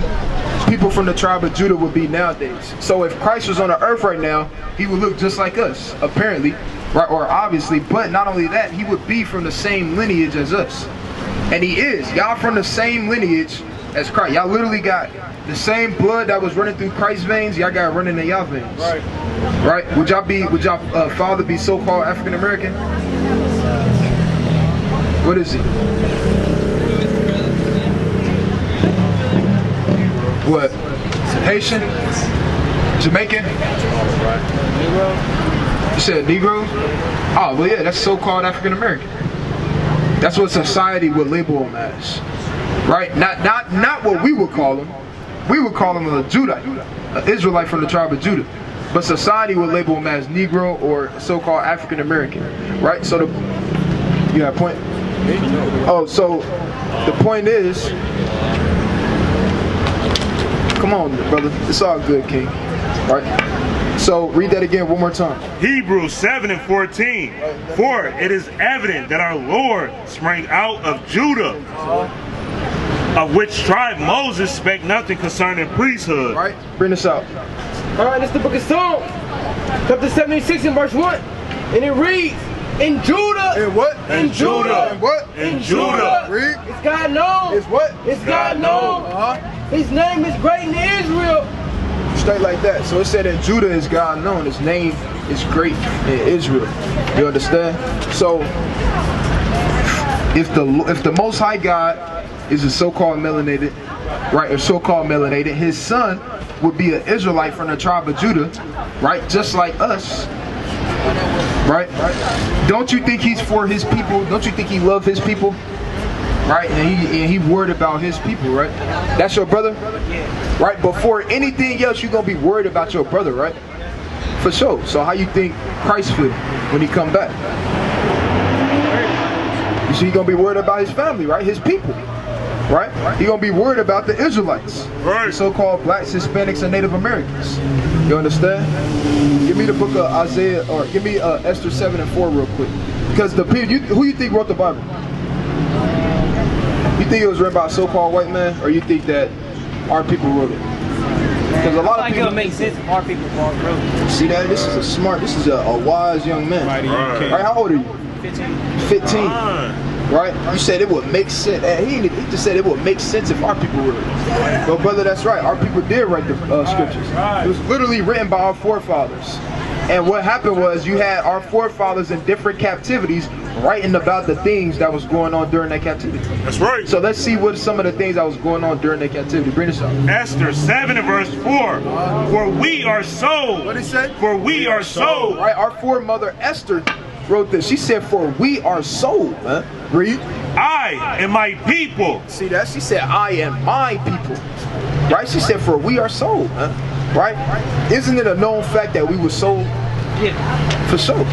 [SPEAKER 2] people from the tribe of Judah would be nowadays. So if Christ was on the earth right now, he would look just like us, apparently, right? Or obviously, but not only that, he would be from the same lineage as us. And he is. Y'all from the same lineage as Christ. Y'all literally got the same blood that was running through Christ's veins, y'all got running in y'all veins. Right. Right? Would y'all father be so-called African American? What is he? What? Haitian? Jamaican?
[SPEAKER 8] Negro?
[SPEAKER 2] You said Negro? Oh, well yeah, that's so-called African American. That's what society would label him as. Right? Not what we would call him. We would call him a Judite, an Israelite from the tribe of Judah. But society would label him as Negro or so-called African American. Right? So you have a point? Oh, so the point is, come on, brother. It's all good, King. All right. So read that again one more time.
[SPEAKER 3] Hebrews 7 and 14. For it is evident that our Lord sprang out of Judah, of which tribe Moses spake nothing concerning priesthood.
[SPEAKER 2] Right. Bring this out.
[SPEAKER 10] All right, this is the book of Psalms, chapter 76 and verse 1. And it reads, in Judah.
[SPEAKER 2] In what?
[SPEAKER 10] In Judah.
[SPEAKER 2] In what?
[SPEAKER 10] In Judah.
[SPEAKER 2] Read.
[SPEAKER 10] It's God known.
[SPEAKER 2] It's what?
[SPEAKER 10] It's God known. His name is great in Israel.
[SPEAKER 2] Straight like that. So it said in Judah is God known. His name is great in Israel. You understand? So if the Most High God is a so-called melanated, right, or so-called melanated, his son would be an Israelite from the tribe of Judah, right, just like us, right? Don't you think he's for his people? Don't you think he loves his people? Right, and he worried about his people, right? That's your brother, right? Before anything else, you're gonna be worried about your brother, right? For sure. So how you think Christ feel when he come back? You see, he's gonna be worried about his family, right? His people, right? He's gonna be worried about the Israelites,
[SPEAKER 3] right?
[SPEAKER 2] The so-called blacks, Hispanics, and Native Americans. You understand? Give me the book of Isaiah, or give me Esther 7 and 4 real quick, because the people, who you think wrote the Bible? You think it was written by a so-called white man, or you think that our people wrote it? Because a lot of people.
[SPEAKER 8] It would make sense if our people wrote it.
[SPEAKER 2] See that? This is a wise young man. Right? How old are you? 15. Right? You said it would make sense. He just said it would make sense if our people wrote it. Well, brother, that's right. Our people did write the scriptures. It was literally written by our forefathers. And what happened was you had our forefathers in different captivities writing about the things that was going on during that captivity.
[SPEAKER 3] That's right.
[SPEAKER 2] So let's see what some of the things that was going on during that captivity. Bring this up.
[SPEAKER 3] Esther 7 and verse 4. For we are sold.
[SPEAKER 2] What did he say?
[SPEAKER 3] For we are sold.
[SPEAKER 2] Right, our foremother Esther wrote this. She said, for we are sold. Huh? Read.
[SPEAKER 3] I and my people.
[SPEAKER 2] See that? She said, I and my people. Right? She said, for we are sold. Huh? Right? Isn't it a known fact that we were sold?
[SPEAKER 8] Yeah.
[SPEAKER 2] For sure.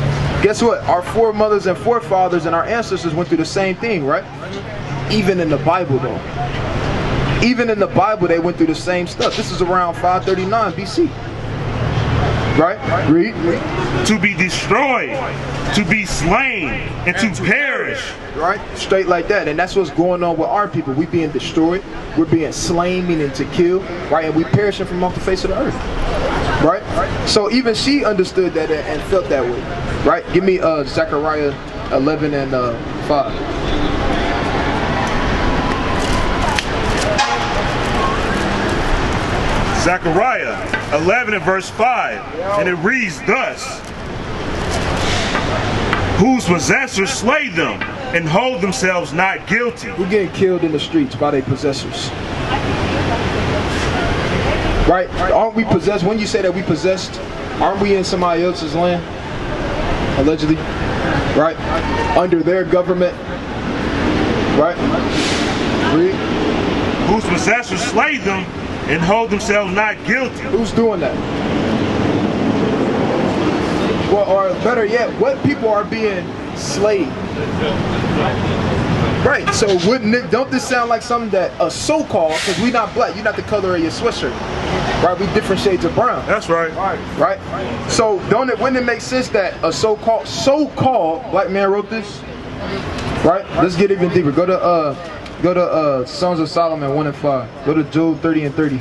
[SPEAKER 2] Guess what? Our foremothers and forefathers and our ancestors went through the same thing, right? Even in the Bible, though. Even in the Bible, they went through the same stuff. This is around 539 BC. Right? Read.
[SPEAKER 3] To be destroyed, to be slain, and to perish.
[SPEAKER 2] Right? Straight like that. And that's what's going on with our people. We being destroyed. We're being slain, meaning to kill. Right? And we perishing from off the face of the earth. Right? So even she understood that and felt that way. Right? Give me Zechariah 11 and 5.
[SPEAKER 3] Zechariah 11 and verse 5, and it reads thus: whose possessors slay them and hold themselves not guilty.
[SPEAKER 2] Who getting killed in the streets by their possessors? Right? Aren't we possessed? When you say that we possessed, aren't we in somebody else's land? Allegedly. Right? Under their government. Right? Read.
[SPEAKER 3] Whose possessors slay them and hold themselves not guilty.
[SPEAKER 2] Who's doing that? Well, or better yet, what people are being slayed? Right, so don't this sound like something that a so-called, because we not black, you're not the color of your sweatshirt. Right, we different shades of brown.
[SPEAKER 3] That's right.
[SPEAKER 2] Right? So wouldn't it make sense that a so-called black man wrote this? Right? Let's get even deeper. Go to Songs of Solomon 1 and 5. Go to Job 30 and 30.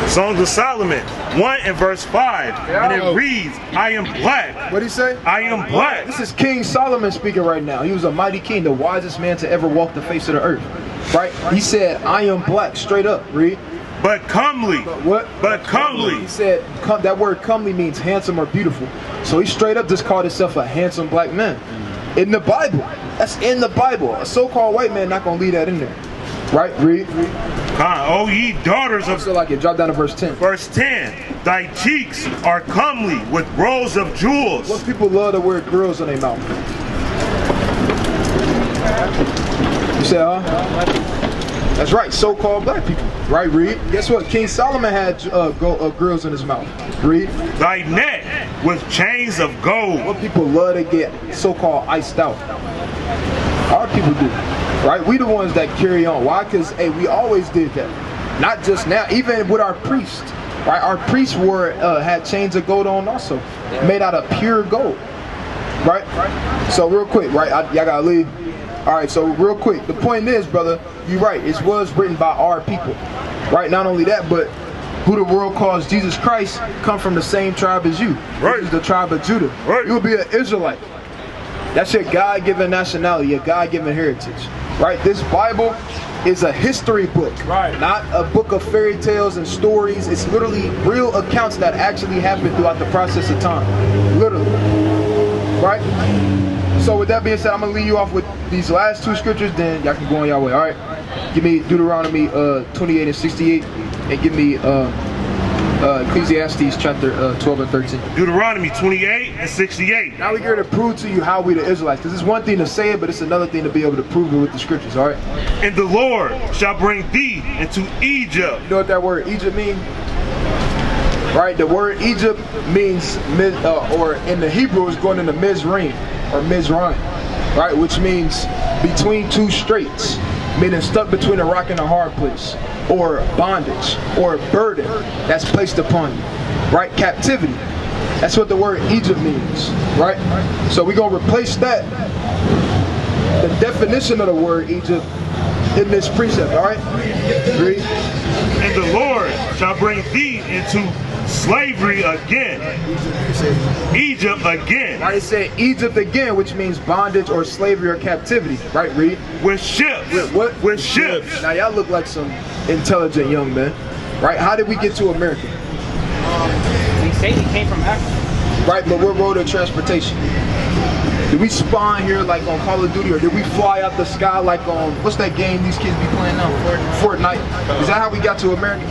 [SPEAKER 3] Songs of Solomon 1 and verse 5. And it reads, I am black.
[SPEAKER 2] What'd he say?
[SPEAKER 3] I am black.
[SPEAKER 2] This is King Solomon speaking right now. He was a mighty king, the wisest man to ever walk the face of the earth. Right? He said, I am black. Straight up. Read.
[SPEAKER 3] But comely.
[SPEAKER 2] What?
[SPEAKER 3] But comely.
[SPEAKER 2] He said, that word comely means handsome or beautiful. So he straight up just called himself a handsome black man. In the Bible. That's in the Bible. A so-called white man not going to leave that in there. Right? Read.
[SPEAKER 3] O ye daughters of...
[SPEAKER 2] So like it. Drop down to verse 10.
[SPEAKER 3] Verse 10. Thy cheeks are comely with rows of jewels.
[SPEAKER 2] What people love to wear grills on their mouth. You say, huh? That's right, so-called black people. Right, read. Guess what? King Solomon had grills in his mouth. Read.
[SPEAKER 3] Thy neck with chains of gold.
[SPEAKER 2] What people love to get so-called iced out. Our people do. Right? We the ones that carry on. Why? Because, hey, we always did that. Not just now. Even with our priests. Right? Our priests had chains of gold on also. Made out of pure gold. Right? So real quick, right? Y'all gotta leave. Alright, so real quick, the point is, brother, you're right, it was written by our people. Right, not only that, but who the world calls Jesus Christ come from the same tribe as you. Right. Which is the tribe of Judah. Right. You will be an Israelite. That's your God-given nationality, your God-given heritage. Right, this Bible is a history book. Right. Not a book of fairy tales and stories. It's literally real accounts that actually happened throughout the process of time. Literally. Right? So with that being said, I'm going to leave you off with these last two scriptures, then y'all can go on y'all way, alright? Give me Deuteronomy 28 and 68, and give me Ecclesiastes chapter 12 and 13.
[SPEAKER 3] Deuteronomy 28 and 68.
[SPEAKER 2] Now we're here to prove to you how we the Israelites, because it's one thing to say it, but it's another thing to be able to prove it with the scriptures, alright?
[SPEAKER 3] And the Lord shall bring thee into Egypt.
[SPEAKER 2] You know what that word Egypt means? Right, the word Egypt means, or in the Hebrew, is going into Mizraim, or Mizraim, right, which means between two straits, meaning stuck between a rock and a hard place, or bondage, or burden that's placed upon you, right, captivity. That's what the word Egypt means, right? So we're going to replace that, the definition of the word Egypt, in this precept, all right? Read.
[SPEAKER 3] And the Lord shall bring thee into slavery again. Egypt again.
[SPEAKER 2] Right, it said Egypt again, which means bondage or slavery or captivity. Right, read.
[SPEAKER 3] With ships.
[SPEAKER 2] With what?
[SPEAKER 3] With ships.
[SPEAKER 2] Now y'all look like some intelligent young men. Right, how did we get to America?
[SPEAKER 8] They say he came from Africa.
[SPEAKER 2] Right, but what road of transportation? Did we spawn here like on Call of Duty, or did we fly out the sky like on, what's that game these kids be playing now? Fortnite. Is that how we got to America?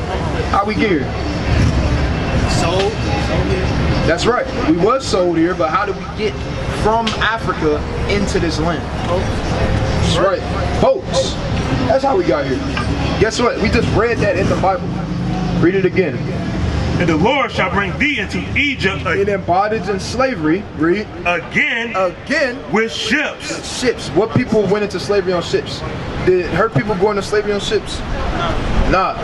[SPEAKER 2] How we get here?
[SPEAKER 8] Sold here.
[SPEAKER 2] That's right. We was sold here, but how did we get from Africa into this land? That's right. Boats. That's how we got here. Guess what? We just read that in the Bible. Read it again.
[SPEAKER 3] And the Lord shall bring thee into Egypt
[SPEAKER 2] in bondage and slavery. Read.
[SPEAKER 3] Again with ships.
[SPEAKER 2] Ships. What people went into slavery on ships? Did her people go into slavery on ships? Nah,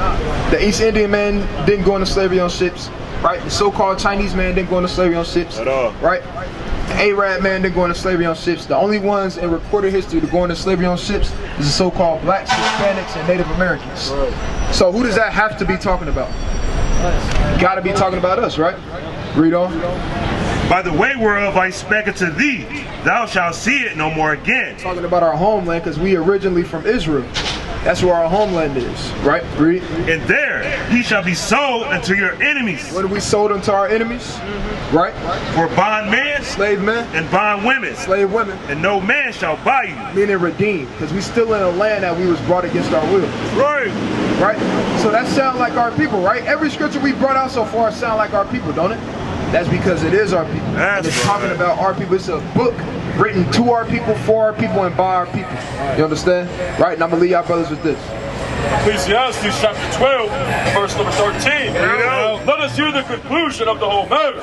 [SPEAKER 2] the East Indian man didn't go into slavery on ships, right? The so-called Chinese man didn't go into slavery on ships,
[SPEAKER 3] At all.
[SPEAKER 2] right? The Arab man didn't go into slavery on ships. The only ones in recorded history to go into slavery on ships is the so-called blacks, Hispanics, and Native Americans. So who does that have to be talking about? Got to be talking about us, right? Read on.
[SPEAKER 3] By the way whereof I spake unto thee, thou shalt see it no more again.
[SPEAKER 2] Talking about our homeland, because we originally from Israel. That's where our homeland is, right? Read.
[SPEAKER 3] And there he shall be sold unto your enemies.
[SPEAKER 2] What are we sold unto our enemies? Right?
[SPEAKER 3] For bondmen,
[SPEAKER 2] Slave men,
[SPEAKER 3] and bondwomen,
[SPEAKER 2] slave women,
[SPEAKER 3] and no man shall buy you.
[SPEAKER 2] meaning redeemed, because we still in a land that we was brought against our will.
[SPEAKER 3] Right.
[SPEAKER 2] Right? So that sound like our people, right? Every scripture we brought out so far sound like our people, don't it? That's because it is our people.
[SPEAKER 3] That's
[SPEAKER 2] and it's
[SPEAKER 3] right.
[SPEAKER 2] talking about our people. It's a book written to our people, for our people, and by our people. You understand? Right? And I'm going to leave y'all brothers with this.
[SPEAKER 1] Ecclesiastes chapter 12, verse number 13. Let us hear the conclusion of the whole matter.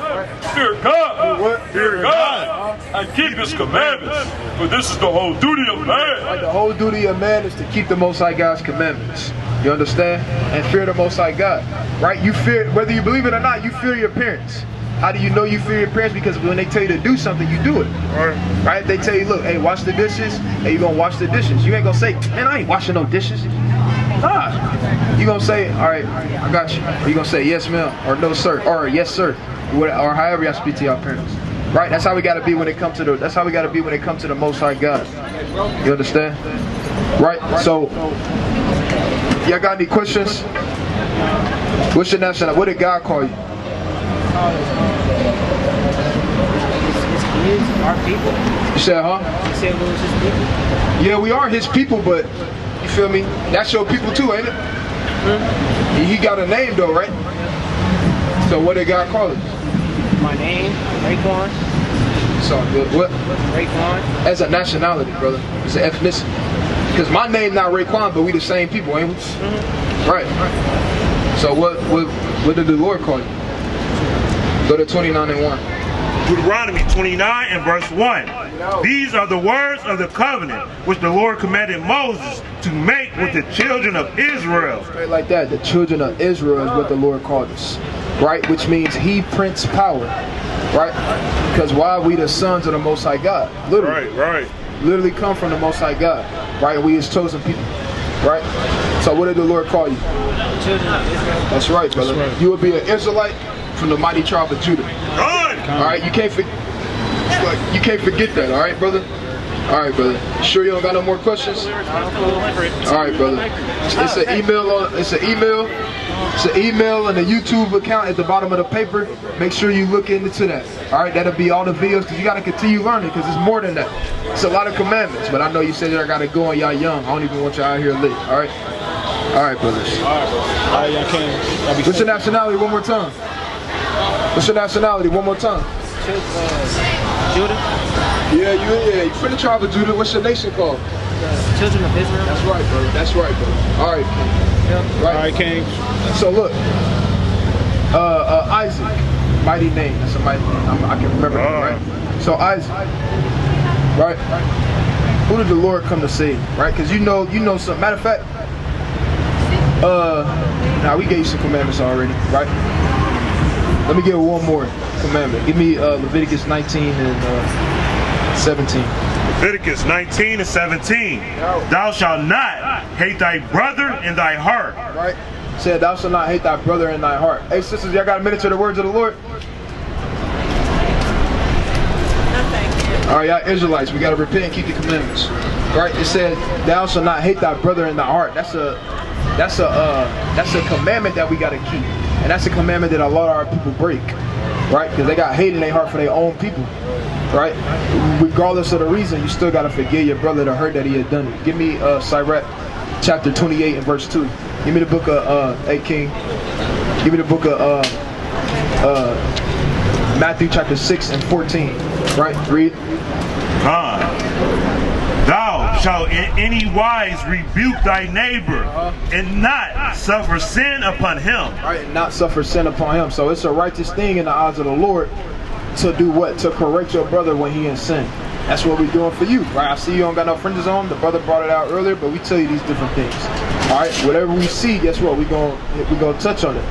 [SPEAKER 1] Fear God, fear God, and keep His commandments, for this is the whole duty of man.
[SPEAKER 2] Right? The whole duty of man is to keep the Most High God's commandments. You understand? And fear the Most High God. Right? You fear, whether you believe it or not, you fear your parents. How do you know you fear your parents? Because when they tell you to do something, you do it. Right? They tell you, look, hey, wash the dishes. Hey, you gonna wash the dishes. You ain't gonna say, man, I ain't washing no dishes. Nah. You gonna say, all right, I got you. Or you gonna say, yes, ma'am, or no, sir, or yes, sir, or however y'all speak to your parents. Right? That's how we gotta be when it comes to the. That's how we gotta be when it comes to the Most High God. You understand? Right? So, y'all got any questions? What's your nationality? What did God call you?
[SPEAKER 8] Our people.
[SPEAKER 2] You said, huh?
[SPEAKER 8] You said we was His people.
[SPEAKER 2] Yeah, we are His people, but you feel me? That's your people too, ain't it? He got a name though, right? So what did God call it?
[SPEAKER 8] My name, Raekwon.
[SPEAKER 2] It's all good. What?
[SPEAKER 8] Raekwon.
[SPEAKER 2] As a nationality, brother. It's an ethnicity. Because my name not Raekwon, but we the same people, ain't we? Right. So what did the Lord call you? Go to 29 and 1.
[SPEAKER 3] Deuteronomy 29 and verse 1. These are the words of the covenant which the Lord commanded Moses to make with the children of Israel.
[SPEAKER 2] Straight like that. The children of Israel is what the Lord called us. Right? Which means He prints power. Right? Because why? We the sons of the Most High God. Literally.
[SPEAKER 3] Right.
[SPEAKER 2] Literally come from the Most High God. Right? We His chosen people. Right? So what did the Lord call you?
[SPEAKER 8] Children of Israel.
[SPEAKER 2] That's right, brother. That's right. You will be an Israelite from the mighty tribe of Judah. All right, you can't forget that. All right, brother. All right, brother. Sure you don't got no more questions? All right, brother. It's an email. It's an email and a YouTube account at the bottom of the paper. Make sure you look into that. All right, that'll be all the videos because you got to continue learning because it's more than that. It's a lot of commandments, but I know you said that I got to go and y'all young. I don't even want y'all out here late. All right. All right, brothers.
[SPEAKER 11] All right, y'all can.
[SPEAKER 2] What's your nationality? One more time. What's your nationality? One more time.
[SPEAKER 8] Judah.
[SPEAKER 2] Yeah, you from the tribe of Judah. What's your nation called?
[SPEAKER 8] Children of Israel.
[SPEAKER 2] That's right, brother. That's right, brother. All right.
[SPEAKER 8] Yeah.
[SPEAKER 2] Right.
[SPEAKER 11] All right, King.
[SPEAKER 2] So look, Isaac, mighty name. That's a mighty name. I can remember that, right? So Isaac, right? Who did the Lord come to save, right? Because you know some. Matter of fact, now we gave you some commandments already, right? Let me give one more commandment. Give me Leviticus 19 and 17.
[SPEAKER 3] Leviticus 19 and 17. Thou shalt not hate thy brother in thy heart.
[SPEAKER 2] Right? Said, thou shalt not hate thy brother in thy heart. Hey, sisters, y'all got a minute to the words of the Lord? All right, y'all Israelites, we got to repent and keep the commandments. Right? It said, thou shalt not hate thy brother in thy heart. That's a commandment that we got to keep. And that's a commandment that a lot of our people break. Right? Because they got hate in their heart for their own people. Right? Regardless of the reason, you still got to forgive your brother the hurt that he had done. Give me Sirach chapter 28 and verse 2. Give me the book of, hey King. Give me the book of Matthew chapter 6 and 14. Right? Read.
[SPEAKER 3] Thou shalt in any wise rebuke thy neighbor and not suffer sin upon him.
[SPEAKER 2] Right, and not suffer sin upon him. So it's a righteous thing in the eyes of the Lord to do what? To correct your brother when he in sin. That's what we're doing for you, right? I see you don't got no fringes on. The brother brought it out earlier, but we tell you these different things. All right, whatever we see, guess what? We're gonna touch on it.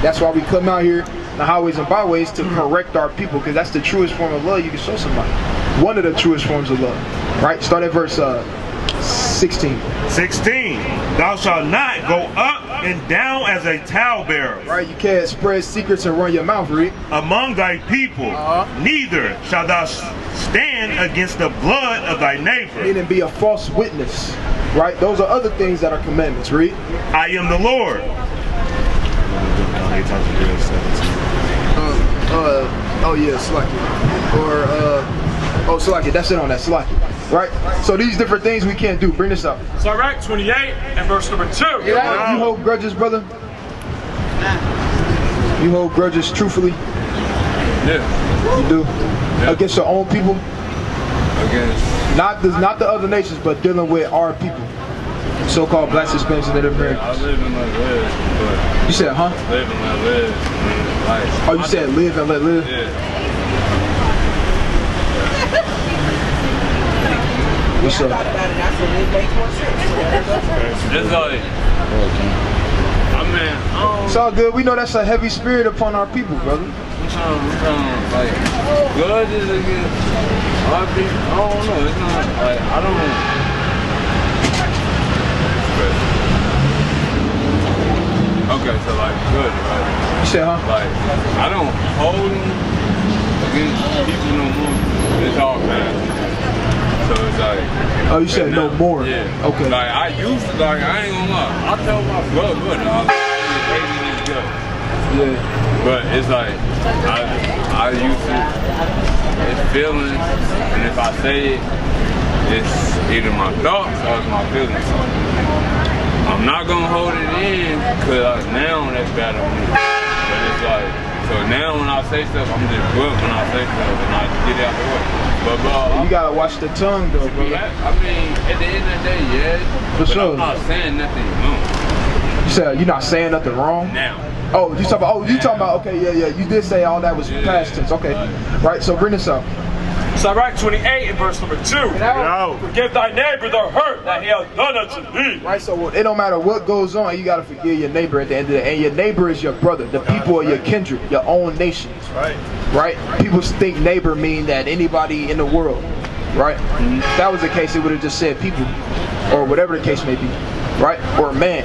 [SPEAKER 2] That's why we come out here, the highways and byways, to correct our people, because that's the truest form of love you can show somebody. One of the truest forms of love. Right? Start at verse 16.
[SPEAKER 3] 16. Thou shalt not go up and down as a towelbearer.
[SPEAKER 2] Right? You can't spread secrets and run your mouth, read.
[SPEAKER 3] Among thy people. Neither shalt thou stand against the blood of thy neighbor.
[SPEAKER 2] Meaning be a false witness. Right? Those are other things that are commandments, read.
[SPEAKER 3] I am the Lord.
[SPEAKER 2] Oh yeah, Slithers. Or Slithers. That's it on that Slithers. Right? So these different things we can't do. Bring this up.
[SPEAKER 1] Sirach 28 and verse number 2.
[SPEAKER 2] You hold grudges, brother? You hold grudges truthfully?
[SPEAKER 6] Yeah.
[SPEAKER 2] You do?
[SPEAKER 6] Yeah.
[SPEAKER 2] Against your own people?
[SPEAKER 6] Against
[SPEAKER 2] not the other nations, but dealing with our people. So-called blacks, Hispanics, and Native Americans.
[SPEAKER 6] I live and let live. But
[SPEAKER 2] you said, huh?
[SPEAKER 6] Live and let live. Like,
[SPEAKER 2] oh, you said live and let live?
[SPEAKER 6] Yeah.
[SPEAKER 2] What's up?
[SPEAKER 6] It's like, I mean,
[SPEAKER 2] it's all good. We know that's a heavy spirit upon our people, brother.
[SPEAKER 6] Like, God is against our people. I don't know. It's not like, I don't know. Okay, so like, good, right?
[SPEAKER 2] You said, huh?
[SPEAKER 6] Like, I don't hold them against people no more. It's all past. So it's like.
[SPEAKER 2] Oh, you said no more?
[SPEAKER 6] Yeah.
[SPEAKER 2] Okay.
[SPEAKER 6] Like, I used to, like, I ain't gonna lie. I tell my brother, I was hating this guy.
[SPEAKER 2] Yeah.
[SPEAKER 6] But it's like, I used to, it's feelings, and if I say it, it's either my thoughts or it's my feelings. I'm not gonna hold it in, cause now that's bad on me. But it's like, so now when I say stuff, I'm just good when I say stuff and I get it out the way. But
[SPEAKER 2] you gotta watch the tongue though, brother.
[SPEAKER 6] I mean, at the end of the day, yeah.
[SPEAKER 2] For sure.
[SPEAKER 6] I'm not saying nothing wrong.
[SPEAKER 2] You said you're not saying nothing wrong?
[SPEAKER 6] Now.
[SPEAKER 2] Oh, you talking about, okay, yeah. You did say all that was past tense. Okay. Right, so bring this up.
[SPEAKER 1] Sirach 28 and verse number 2. Forgive thy neighbor the hurt that he hath done unto thee.
[SPEAKER 2] Right, so it don't matter what goes on, you gotta forgive your neighbor at the end of the day. And your neighbor is your brother, the people of your kindred, your own nation. Right? People think neighbor mean that anybody in the world. Right? If that was the case, it would have just said people, or whatever the case may be. Right? Or man.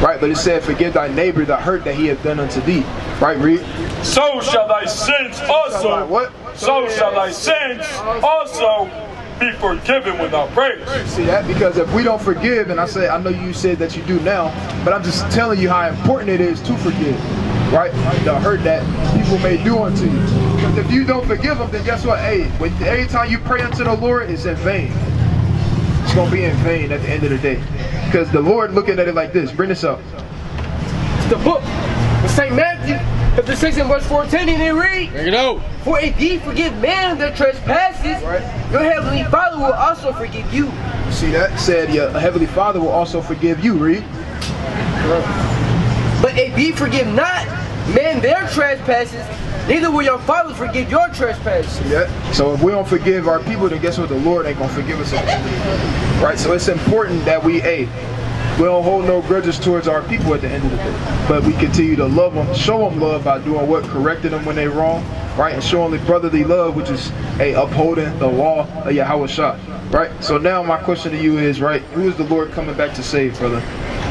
[SPEAKER 2] Right? But it said, forgive thy neighbor the hurt that he hath done unto thee. Right, read.
[SPEAKER 1] So shall thy sins also.
[SPEAKER 2] What?
[SPEAKER 1] So shall thy sins also be forgiven without praise.
[SPEAKER 2] See that? Because if we don't forgive, and I know you said that you do now, but I'm just telling you how important it is to forgive. Right? The hurt that people may do unto you. Because if you don't forgive them, then guess what? Hey, every time you pray unto the Lord, it's in vain. It's going to be in vain at the end of the day. Because the Lord looking at it like this. Bring this up.
[SPEAKER 10] The book of St. Matthew, chapter 6 and verse 14, and it reads,
[SPEAKER 11] Bring it out.
[SPEAKER 10] For if ye forgive men their trespasses, your heavenly Father will also forgive you.
[SPEAKER 2] See that? Said your heavenly Father will also forgive you, read.
[SPEAKER 10] But if ye forgive not men their trespasses, neither will your Father forgive your trespasses.
[SPEAKER 2] See that? So if we don't forgive our people, then guess what? The Lord ain't gonna forgive us. Right? So it's important that we don't hold no grudges towards our people at the end of the day. But we continue to love them, show them love by doing what? Correcting them when they're wrong. Right? And showing the brotherly love, which is upholding the law of Yahweh. Right? So now my question to you is, right, who is the Lord coming back to save, brother?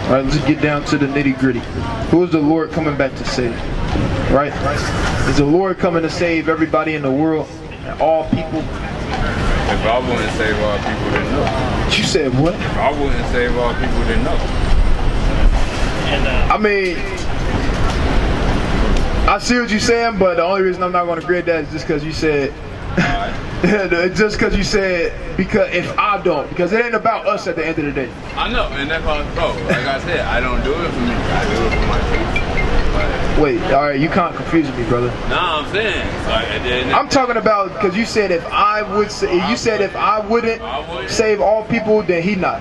[SPEAKER 2] All right, let's get down to the nitty-gritty. Who is the Lord coming back to save? Right? Is the Lord coming to save everybody in the world and all people?
[SPEAKER 6] If I wouldn't save all people, then no.
[SPEAKER 2] You said what?
[SPEAKER 6] If I wouldn't save all people, then no.
[SPEAKER 2] I mean, I see what you're saying, but the only reason I'm not going to agree with that is just because you said, just because you said, because if I don't, because it ain't about us at the end of the day.
[SPEAKER 6] I know, and that's how it's go. Like I said, I don't do it for me. I do it for my people.
[SPEAKER 2] Wait, all right, you can't confuse me, brother.
[SPEAKER 6] Nah, I'm saying,
[SPEAKER 2] I'm talking about because you said if I would say, you said if I wouldn't save all people, then he not.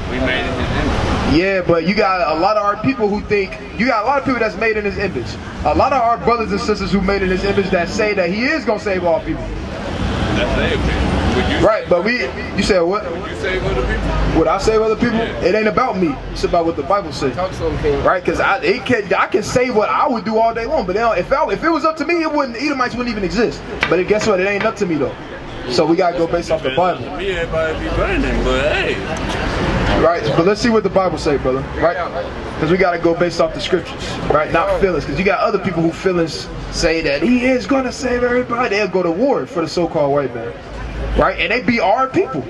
[SPEAKER 6] We made it his image.
[SPEAKER 2] Yeah, but you got a lot of our people who think, you got a lot of people that's made in his image. A lot of our brothers and sisters who made in his image that say that he is gonna save all people.
[SPEAKER 6] That's saved me.
[SPEAKER 2] Right, but you said what?
[SPEAKER 6] You save other people?
[SPEAKER 2] What I save other people? It ain't about me. It's about what the Bible says. Right? Because I can say what I would do all day long, but if it was up to me, Edomites wouldn't even exist. But guess what? It ain't up to me though. So we gotta go based off the Bible.
[SPEAKER 6] Me, everybody be burning, but hey.
[SPEAKER 2] Right, but let's see what the Bible say, brother. Right? Because we gotta go based off the scriptures, right? Not feelings. Because you got other people who feelings say that he is gonna save everybody. They'll go to war for the so-called white man, right? And they be our people,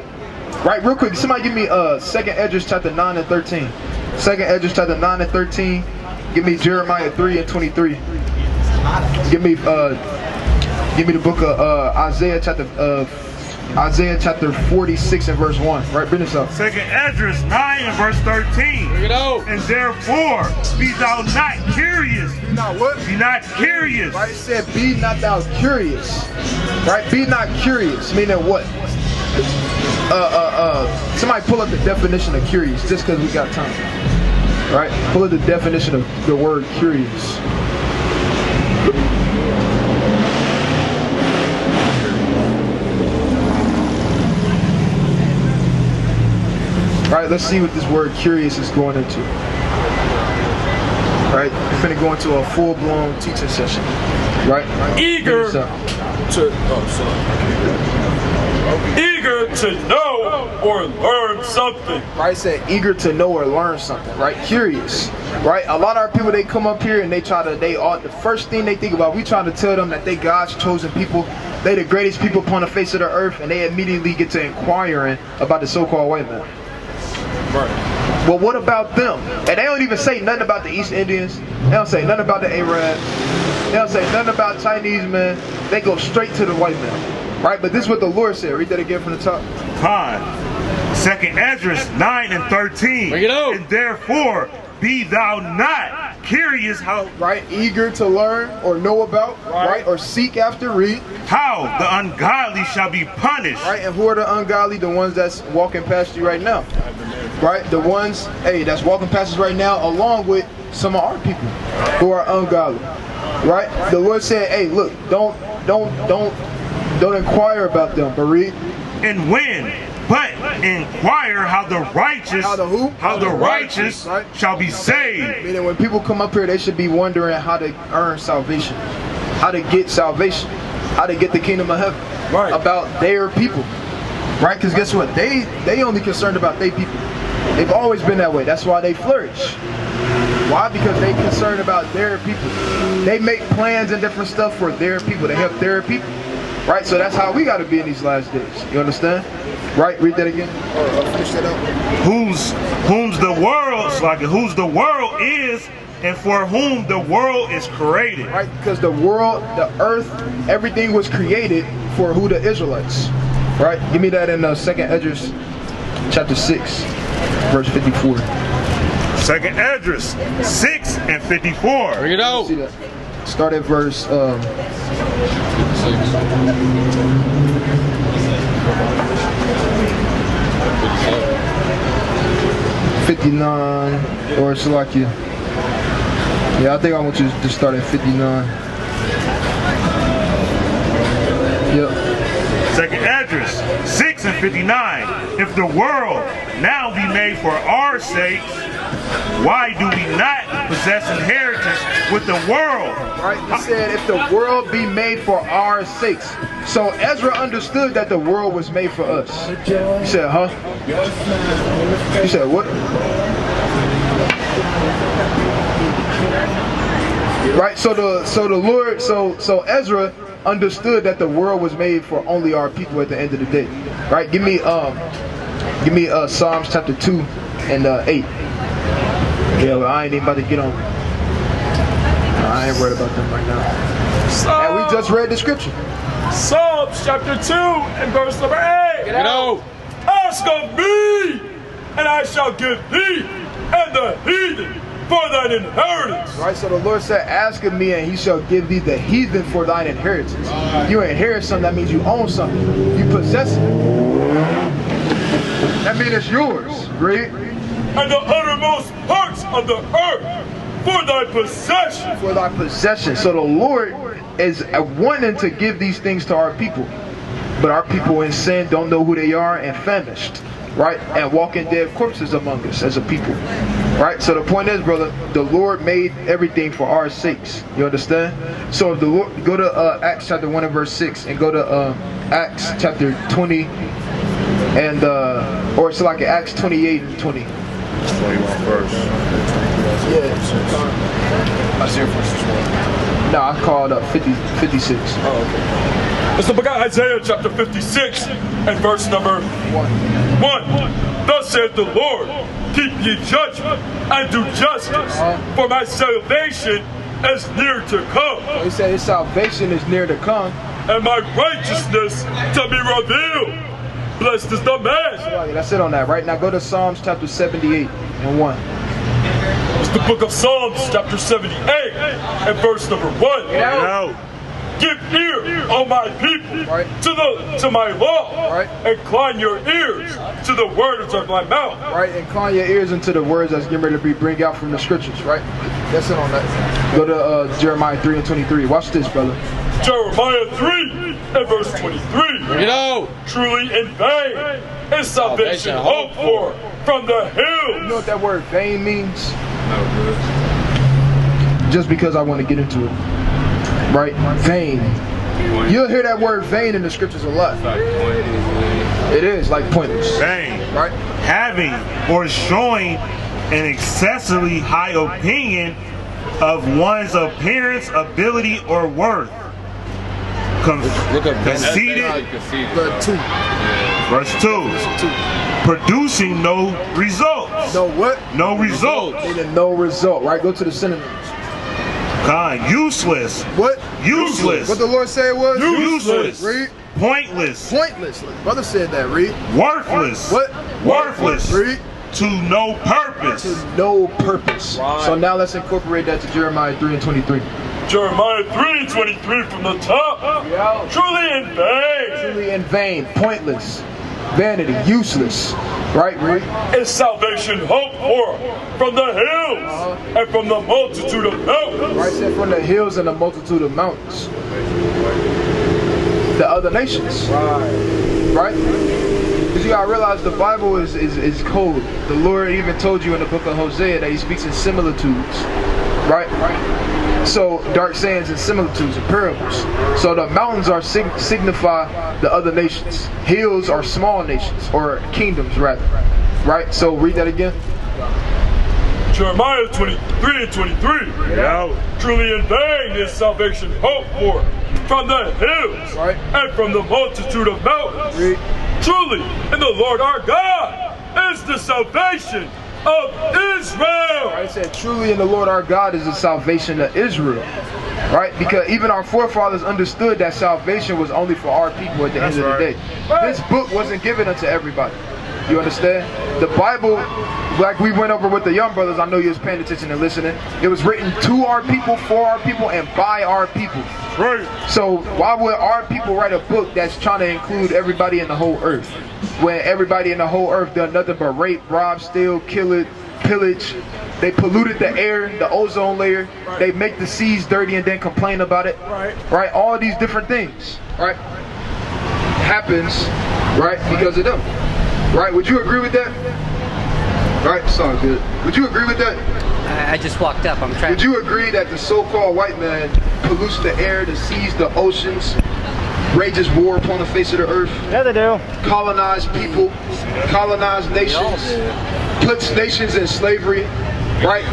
[SPEAKER 2] right? Real quick, somebody give me 2nd Esdras chapter 9 and 13. 2nd Esdras chapter 9 and 13. Give me Jeremiah 3 and 23. Give me the book of Isaiah chapter 46 and verse 1. Right, bring this up.
[SPEAKER 3] 2nd Esdras 9 and verse 13.
[SPEAKER 10] Bring it out.
[SPEAKER 3] And therefore, be thou not curious.
[SPEAKER 2] Be not what?
[SPEAKER 3] Be not curious.
[SPEAKER 2] Right, it said, be not thou curious. Right, be not curious. Meaning what? Somebody pull up the definition of curious, just because we got time. Right, pull up the definition of the word curious. Alright, let's see what this word curious is going into. Alright, we're finna go into a full-blown teaching session. Right?
[SPEAKER 1] Eager to know or learn something.
[SPEAKER 2] Right, said eager to know or learn something. Right? Curious. Right? A lot of our people, they come up here and the first thing they think about, we trying to tell them that they God's chosen people. They the greatest people upon the face of the earth, and they immediately get to inquiring about the so-called white man. Right. Well, what about them? And they don't even say nothing about the East Indians. They don't say nothing about the Arabs. They don't say nothing about Chinese men. They go straight to the white man. Right? But this is what the Lord said. Read that again from the top.
[SPEAKER 3] Fine. 2nd Esdras 9 and 13.
[SPEAKER 10] Bring it out.
[SPEAKER 3] And therefore, be thou not curious how.
[SPEAKER 2] Right? Eager to learn or know about. Right? Or seek after, read.
[SPEAKER 3] How the ungodly shall be punished.
[SPEAKER 2] Right? And who are the ungodly? The ones that's walking past you right now. Right? The ones, that's walking past us right now, along with some of our people who are ungodly. Right? The Lord said, hey, look, don't inquire about them, but read.
[SPEAKER 3] And when? But inquire how the righteous,
[SPEAKER 2] how the who?
[SPEAKER 3] How the righteous
[SPEAKER 2] right?
[SPEAKER 3] shall be saved.
[SPEAKER 2] Meaning when people come up here, they should be wondering how to earn salvation, how to get salvation, how to get the kingdom of heaven, right? About their people, right? Because guess what? They only concerned about their people. They've always been that way. That's why they flourish. Why? Because they concerned about their people. They make plans and different stuff for their people. They help their people. Right? So that's how we got to be in these last days. You understand? Right? Read that again. Or finish that up.
[SPEAKER 3] Whose the world is, and for whom the world is created.
[SPEAKER 2] Right? Because the world, the earth, everything was created for who? The Israelites. Right? Give me that in 2nd Esdras chapter 6, verse 54.
[SPEAKER 3] 2nd Esdras 6 and 54.
[SPEAKER 10] Bring it out.
[SPEAKER 2] See that? Start at verse 59, or Salakia. Yeah, I think I want you to start at 59. Yep.
[SPEAKER 3] 2nd Esdras 6 and 59. If the world now be made for our sakes, why do we not possess inheritance with the world?
[SPEAKER 2] Right, he said if the world be made for our sakes. So Ezra understood that the world was made for us. He said, huh? He said, what? Right, so Ezra understood that the world was made for only our people at the end of the day. Right, give me Psalms chapter 2 and 8. Yeah, well, I ain't even about to get on. I ain't worried about them right now. And we just read the scripture.
[SPEAKER 1] Psalms chapter 2 and verse number 8.
[SPEAKER 10] Get out.
[SPEAKER 1] Ask of me, and I shall give thee and the heathen for thine inheritance.
[SPEAKER 2] Right, so the Lord said, ask of me, and he shall give thee the heathen for thine inheritance. You inherit something, that means you own something. You possess it. That means it's yours. Read.
[SPEAKER 1] And the uttermost parts of the earth for thy possession.
[SPEAKER 2] For thy possession. So the Lord is wanting to give these things to our people. but our people in sin don't know who they are and famished, right? And walking dead corpses among us as a people, right? So the point is, brother, the Lord made everything for our sakes. You understand? So if the Lord, go to Acts chapter 1 and verse 6, and go to Acts chapter 20 and or it's like Acts 28 and 20.
[SPEAKER 6] 21 verse.
[SPEAKER 2] Yeah.
[SPEAKER 7] I see it verse 1.
[SPEAKER 2] No, I called up 56.
[SPEAKER 7] Oh, okay.
[SPEAKER 1] It's the book of Isaiah chapter 56 and verse number 1. Thus saith the Lord, keep ye judgment and do justice, for my salvation is near to come.
[SPEAKER 2] So he said his salvation is near to come,
[SPEAKER 1] and my righteousness to be revealed. Blessed is the man.
[SPEAKER 2] That's it on that. Right now, go to Psalms chapter 78 and 1.
[SPEAKER 1] It's the book of Psalms chapter 78 and verse number 1. Give ear, O my people, to my law. Incline your ears to the words of my mouth.
[SPEAKER 2] Right, incline your ears into the words that's getting ready to be bring out from the scriptures. Right, that's it on that. Go to Jeremiah 3 and 23. Watch this, brother.
[SPEAKER 1] Jeremiah 3 and verse 23. Truly in vain is salvation hoped for from the hills.
[SPEAKER 2] You know what that word vain means? Just because I want to get into it. Right? Vain. You'll hear that word vain in the scriptures a lot. It is like pointless.
[SPEAKER 3] Vain.
[SPEAKER 2] Right?
[SPEAKER 3] Having or showing an excessively high opinion of one's appearance, ability, or worth. Conceited. Verse 2. Producing no results.
[SPEAKER 2] No what?
[SPEAKER 3] No results.
[SPEAKER 2] Meaning no result. Right? Go to the synonyms.
[SPEAKER 3] Useless.
[SPEAKER 2] What?
[SPEAKER 3] Useless.
[SPEAKER 2] What the Lord said it was?
[SPEAKER 3] Useless.
[SPEAKER 2] Read.
[SPEAKER 3] Pointless.
[SPEAKER 2] Pointless. Brother said that. Read.
[SPEAKER 3] Worthless.
[SPEAKER 2] What?
[SPEAKER 3] Worthless.
[SPEAKER 2] Read.
[SPEAKER 3] To no purpose.
[SPEAKER 2] To no purpose. Right. So now let's incorporate that to Jeremiah 3 and 23.
[SPEAKER 1] Jeremiah 3 and 23 from the top.
[SPEAKER 2] Yo.
[SPEAKER 1] Truly in vain.
[SPEAKER 2] Truly in vain. Pointless. Vanity. Useless. Right? Read.
[SPEAKER 1] Is salvation hoped for from the hills and from the multitude of mountains.
[SPEAKER 2] Right, said from the hills and the multitude of mountains. The other nations. Right? Because you gotta realize the Bible is code. The Lord even told you in the book of Hosea that he speaks in similitudes. Right? So dark sayings and similitudes and parables. So the mountains are signify the other nations. Hills are small nations, or kingdoms rather. Right? So read that again.
[SPEAKER 1] Jeremiah 23 and 23. Truly in vain is salvation hoped for from the hills and from the multitude of mountains.
[SPEAKER 2] Read.
[SPEAKER 1] Truly in the Lord our God is the salvation of Israel.
[SPEAKER 2] I said truly in the Lord our God is the salvation of Israel. Right? Because even our forefathers understood that salvation was only for our people at the end of the day. This book wasn't given unto everybody. You understand? The Bible, like we went over with the young brothers, I know you was paying attention and listening. It was written to our people, for our people, and by our people.
[SPEAKER 1] Right.
[SPEAKER 2] So why would our people write a book that's trying to include everybody in the whole earth? When everybody in the whole earth done nothing but rape, rob, steal, kill it, pillage. They polluted the air, the ozone layer. Right. They make the seas dirty and then complain about it. Right? All of these different things. Right? Happens, right, because of them. Right? Would you agree with that? Right? It's all good. Would you agree with that?
[SPEAKER 12] I just walked up. I'm trying.
[SPEAKER 2] Would you agree that the so-called white man pollutes the air, the seas, the oceans, rages war upon the face of the earth?
[SPEAKER 11] Yeah, they do.
[SPEAKER 2] Colonize people, colonize nations, puts nations in slavery, right?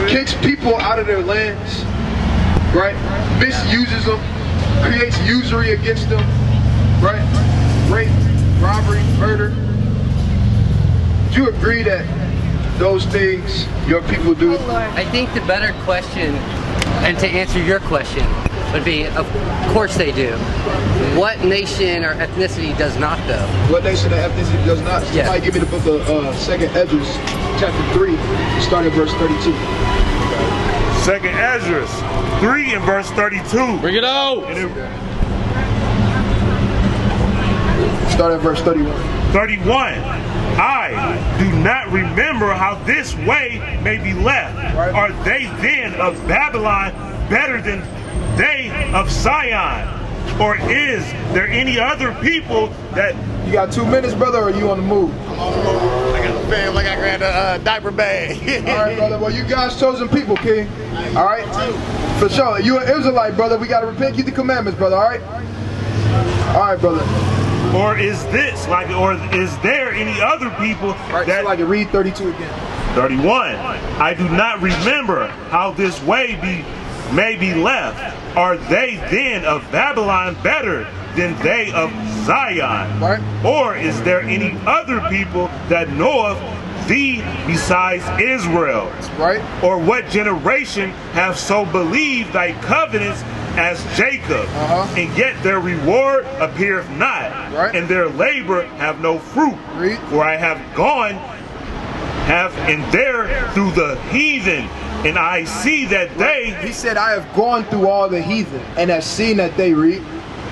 [SPEAKER 2] Kicks people out of their lands, right? Misuses them, creates usury against them, right? Rape, robbery, murder. Do you agree that those things your people do?
[SPEAKER 12] I think the better question, and to answer your question, would be, of course they do. What nation or ethnicity does not, though?
[SPEAKER 2] What nation or ethnicity does not?
[SPEAKER 12] Yes.
[SPEAKER 2] Somebody give me the book of 2nd Esdras, chapter 3, starting verse 32.
[SPEAKER 3] 2nd Esdras 3 and verse 32.
[SPEAKER 10] Bring it out.
[SPEAKER 2] Start at verse 31.
[SPEAKER 3] 31. I do not remember how this way may be left.
[SPEAKER 2] Right.
[SPEAKER 3] Are they then of Babylon better than they of Sion? Or is there any other people that...
[SPEAKER 2] You got 2 minutes, brother, or are you on the move?
[SPEAKER 13] I got a bag like I grabbed a diaper bag.
[SPEAKER 2] All right, brother. Well, you guys chosen people, King. All right? For sure. You an Israelite, brother. We got to repent, keep the commandments, brother. All right? All right, brother.
[SPEAKER 3] Or is this, like, or is there any other people
[SPEAKER 2] right,
[SPEAKER 3] that...
[SPEAKER 2] So like, read 32 again.
[SPEAKER 3] 31. I do not remember how this way may be left. Are they then of Babylon better than they of Zion?
[SPEAKER 2] Right.
[SPEAKER 3] Or is there any other people that know of thee besides Israel?
[SPEAKER 2] Right.
[SPEAKER 3] Or what generation have so believed thy covenants as Jacob? And yet their reward appeareth not,
[SPEAKER 2] right.
[SPEAKER 3] And their labor have no fruit.
[SPEAKER 2] Read.
[SPEAKER 3] For I have gone and there through the heathen, and I see that they...
[SPEAKER 2] He said, I have gone through all the heathen, and have seen that they read.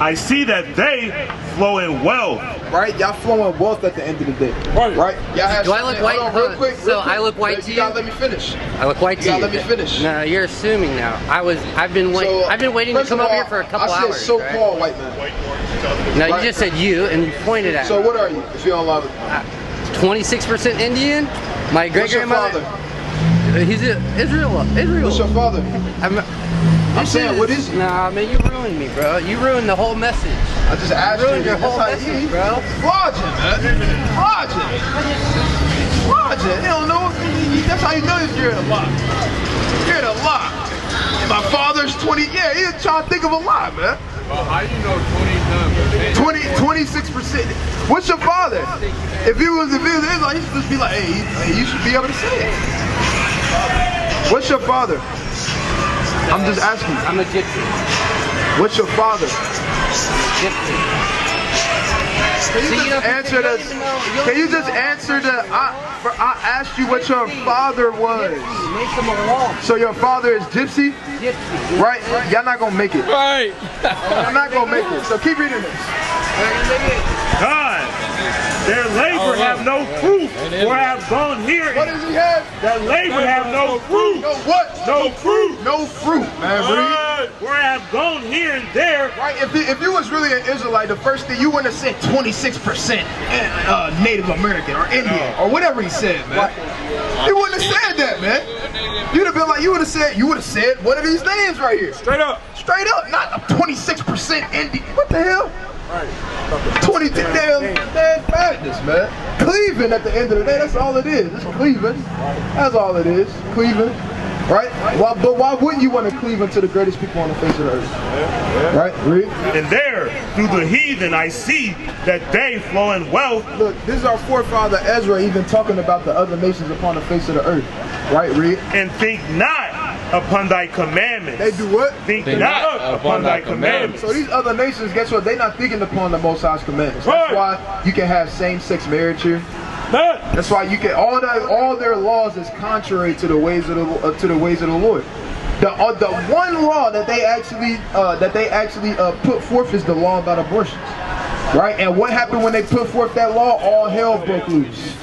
[SPEAKER 3] I see that they flow in wealth.
[SPEAKER 2] Right? Y'all flow in wealth at the end of the day. Right? Y'all have
[SPEAKER 12] Do I look white?
[SPEAKER 2] Real quick,
[SPEAKER 12] so I look white to you?
[SPEAKER 2] You gotta let me finish.
[SPEAKER 12] I look white to you.
[SPEAKER 2] You gotta let me finish.
[SPEAKER 12] No, you're assuming now. I've been waiting to come over here for a couple hours.
[SPEAKER 2] I said so-called white man.
[SPEAKER 12] No, you just said you, and you pointed at me.
[SPEAKER 2] So what are you, if you don't love it?
[SPEAKER 12] 26% Indian. My great-grandmother. He's Israel.
[SPEAKER 2] What's your father? I'm saying, what is he?
[SPEAKER 12] Nah, man, you ruined me, bro. You ruined the whole message.
[SPEAKER 2] I just asked you.
[SPEAKER 12] Ruined your whole message, bro.
[SPEAKER 2] Fraudulent, man. Fraudulent. Fraudulent. You don't know. That's how you know you're in a lie. You're in a lie. My father's 20. Yeah, he's trying to think of a lie, man.
[SPEAKER 6] Well, how you know
[SPEAKER 2] 26%. What's your father? If he was Israel, he should just be like, hey, you should be able to say it. What's your father? I'm just asking.
[SPEAKER 12] I'm a gypsy.
[SPEAKER 2] What's your father?
[SPEAKER 12] Gypsy.
[SPEAKER 2] Can you just answer the? Can you just answer the? I asked you what your father was. So your father is gypsy?
[SPEAKER 12] Gypsy.
[SPEAKER 2] Right? Y'all not gonna make it.
[SPEAKER 10] Right.
[SPEAKER 2] Y'all not gonna make it. So keep reading this.
[SPEAKER 3] God, their labor have no fruit, or have gone here.
[SPEAKER 2] What does he have?
[SPEAKER 3] That labor have no fruit.
[SPEAKER 2] No what?
[SPEAKER 3] No fruit.
[SPEAKER 2] No fruit, man.
[SPEAKER 3] Or have gone here and there.
[SPEAKER 2] Right. If you was really an Israelite, the first thing you wouldn't have said 26% Native American or Indian or whatever he said, man. You wouldn't have said that, man. You'd have been like, you would have said one of these names right here.
[SPEAKER 1] Straight up.
[SPEAKER 2] Straight up, not a 26% Indian. What the hell? 20 damn madness, man. Cleveland at the end of the day, that's all it is. It's Cleveland. That's all it is. Cleveland. Right? But why wouldn't you want to cleave unto the greatest people on the face of the earth? Right? Read.
[SPEAKER 3] And there, through the heathen, I see that they flow in wealth.
[SPEAKER 2] Look, this is our forefather Ezra even talking about the other nations upon the face of the earth. Right? Read.
[SPEAKER 3] And think not upon thy commandments.
[SPEAKER 2] They do what?
[SPEAKER 3] Think not upon thy commandments.
[SPEAKER 2] So these other nations, guess what? They're not thinking upon the Most High's commandments. That's why you can have same-sex marriage here. That's why you can all their laws is contrary to the ways of the Lord. The one law that they actually put forth is the law about abortions, right? And what happened when they put forth that law? All hell broke loose.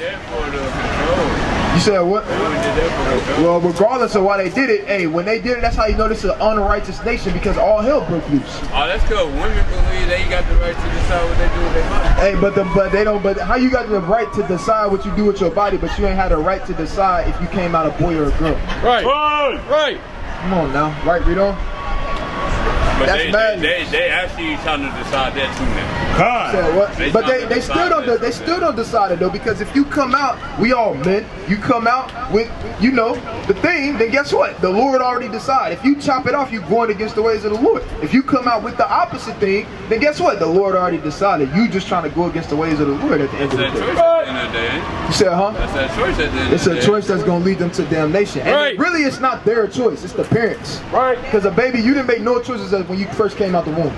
[SPEAKER 2] You said what? Well, regardless of why they did it, hey, when they did it, that's how you know this is an unrighteous nation, because all hell broke loose.
[SPEAKER 6] Oh, that's because women believe they got the right to decide what they do with their body.
[SPEAKER 2] Hey, but they don't. But how you got the right to decide what you do with your body, but you ain't had a right to decide if you came out a boy or a girl?
[SPEAKER 10] Right. Right.
[SPEAKER 2] Come on now, right, Rito?
[SPEAKER 6] But
[SPEAKER 2] that's bad.
[SPEAKER 6] They actually trying to decide that too now.
[SPEAKER 2] So what? But they still don't decide it though, because if you come out, we all men, you come out with the thing, then guess what? The Lord already decided. If you chop it off, you're going against the ways of the Lord. If you come out with the opposite thing, then guess what? The Lord already decided. You just trying to go against the ways of the Lord at the end of the day. You said, huh?
[SPEAKER 6] That's that choice at the end
[SPEAKER 2] It's a choice that's going to lead them to damnation. And really, it's not their choice. It's the parents. Right. Because a baby, you didn't make no choices when you first came out the womb.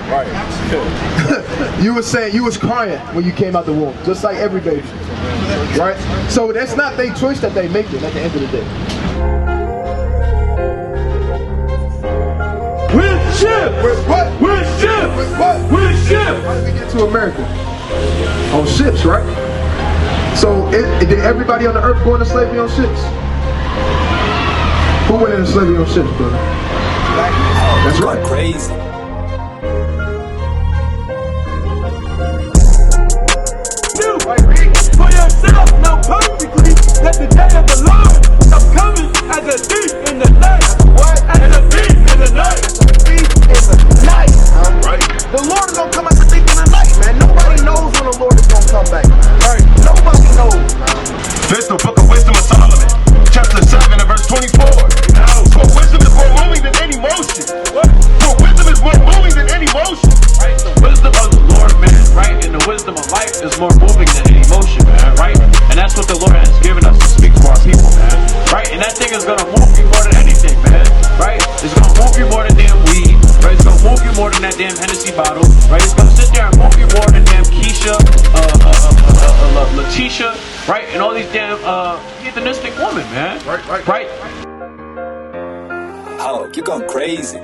[SPEAKER 2] Right. You was saying, you was crying when you came out the womb, just like every baby. Right? So that's not their choice that they make it at the end of the day.
[SPEAKER 1] With ship!
[SPEAKER 2] With what?
[SPEAKER 1] With ship!
[SPEAKER 2] With what?
[SPEAKER 1] With ship!
[SPEAKER 2] How did we get to America? On ships, right? So did everybody on the earth go into slavery on ships? Who went into slavery on ships, brother? That's right.
[SPEAKER 14] Crazy.
[SPEAKER 5] And all these damn heathenistic women, man. Right.
[SPEAKER 14] Oh, you're going crazy.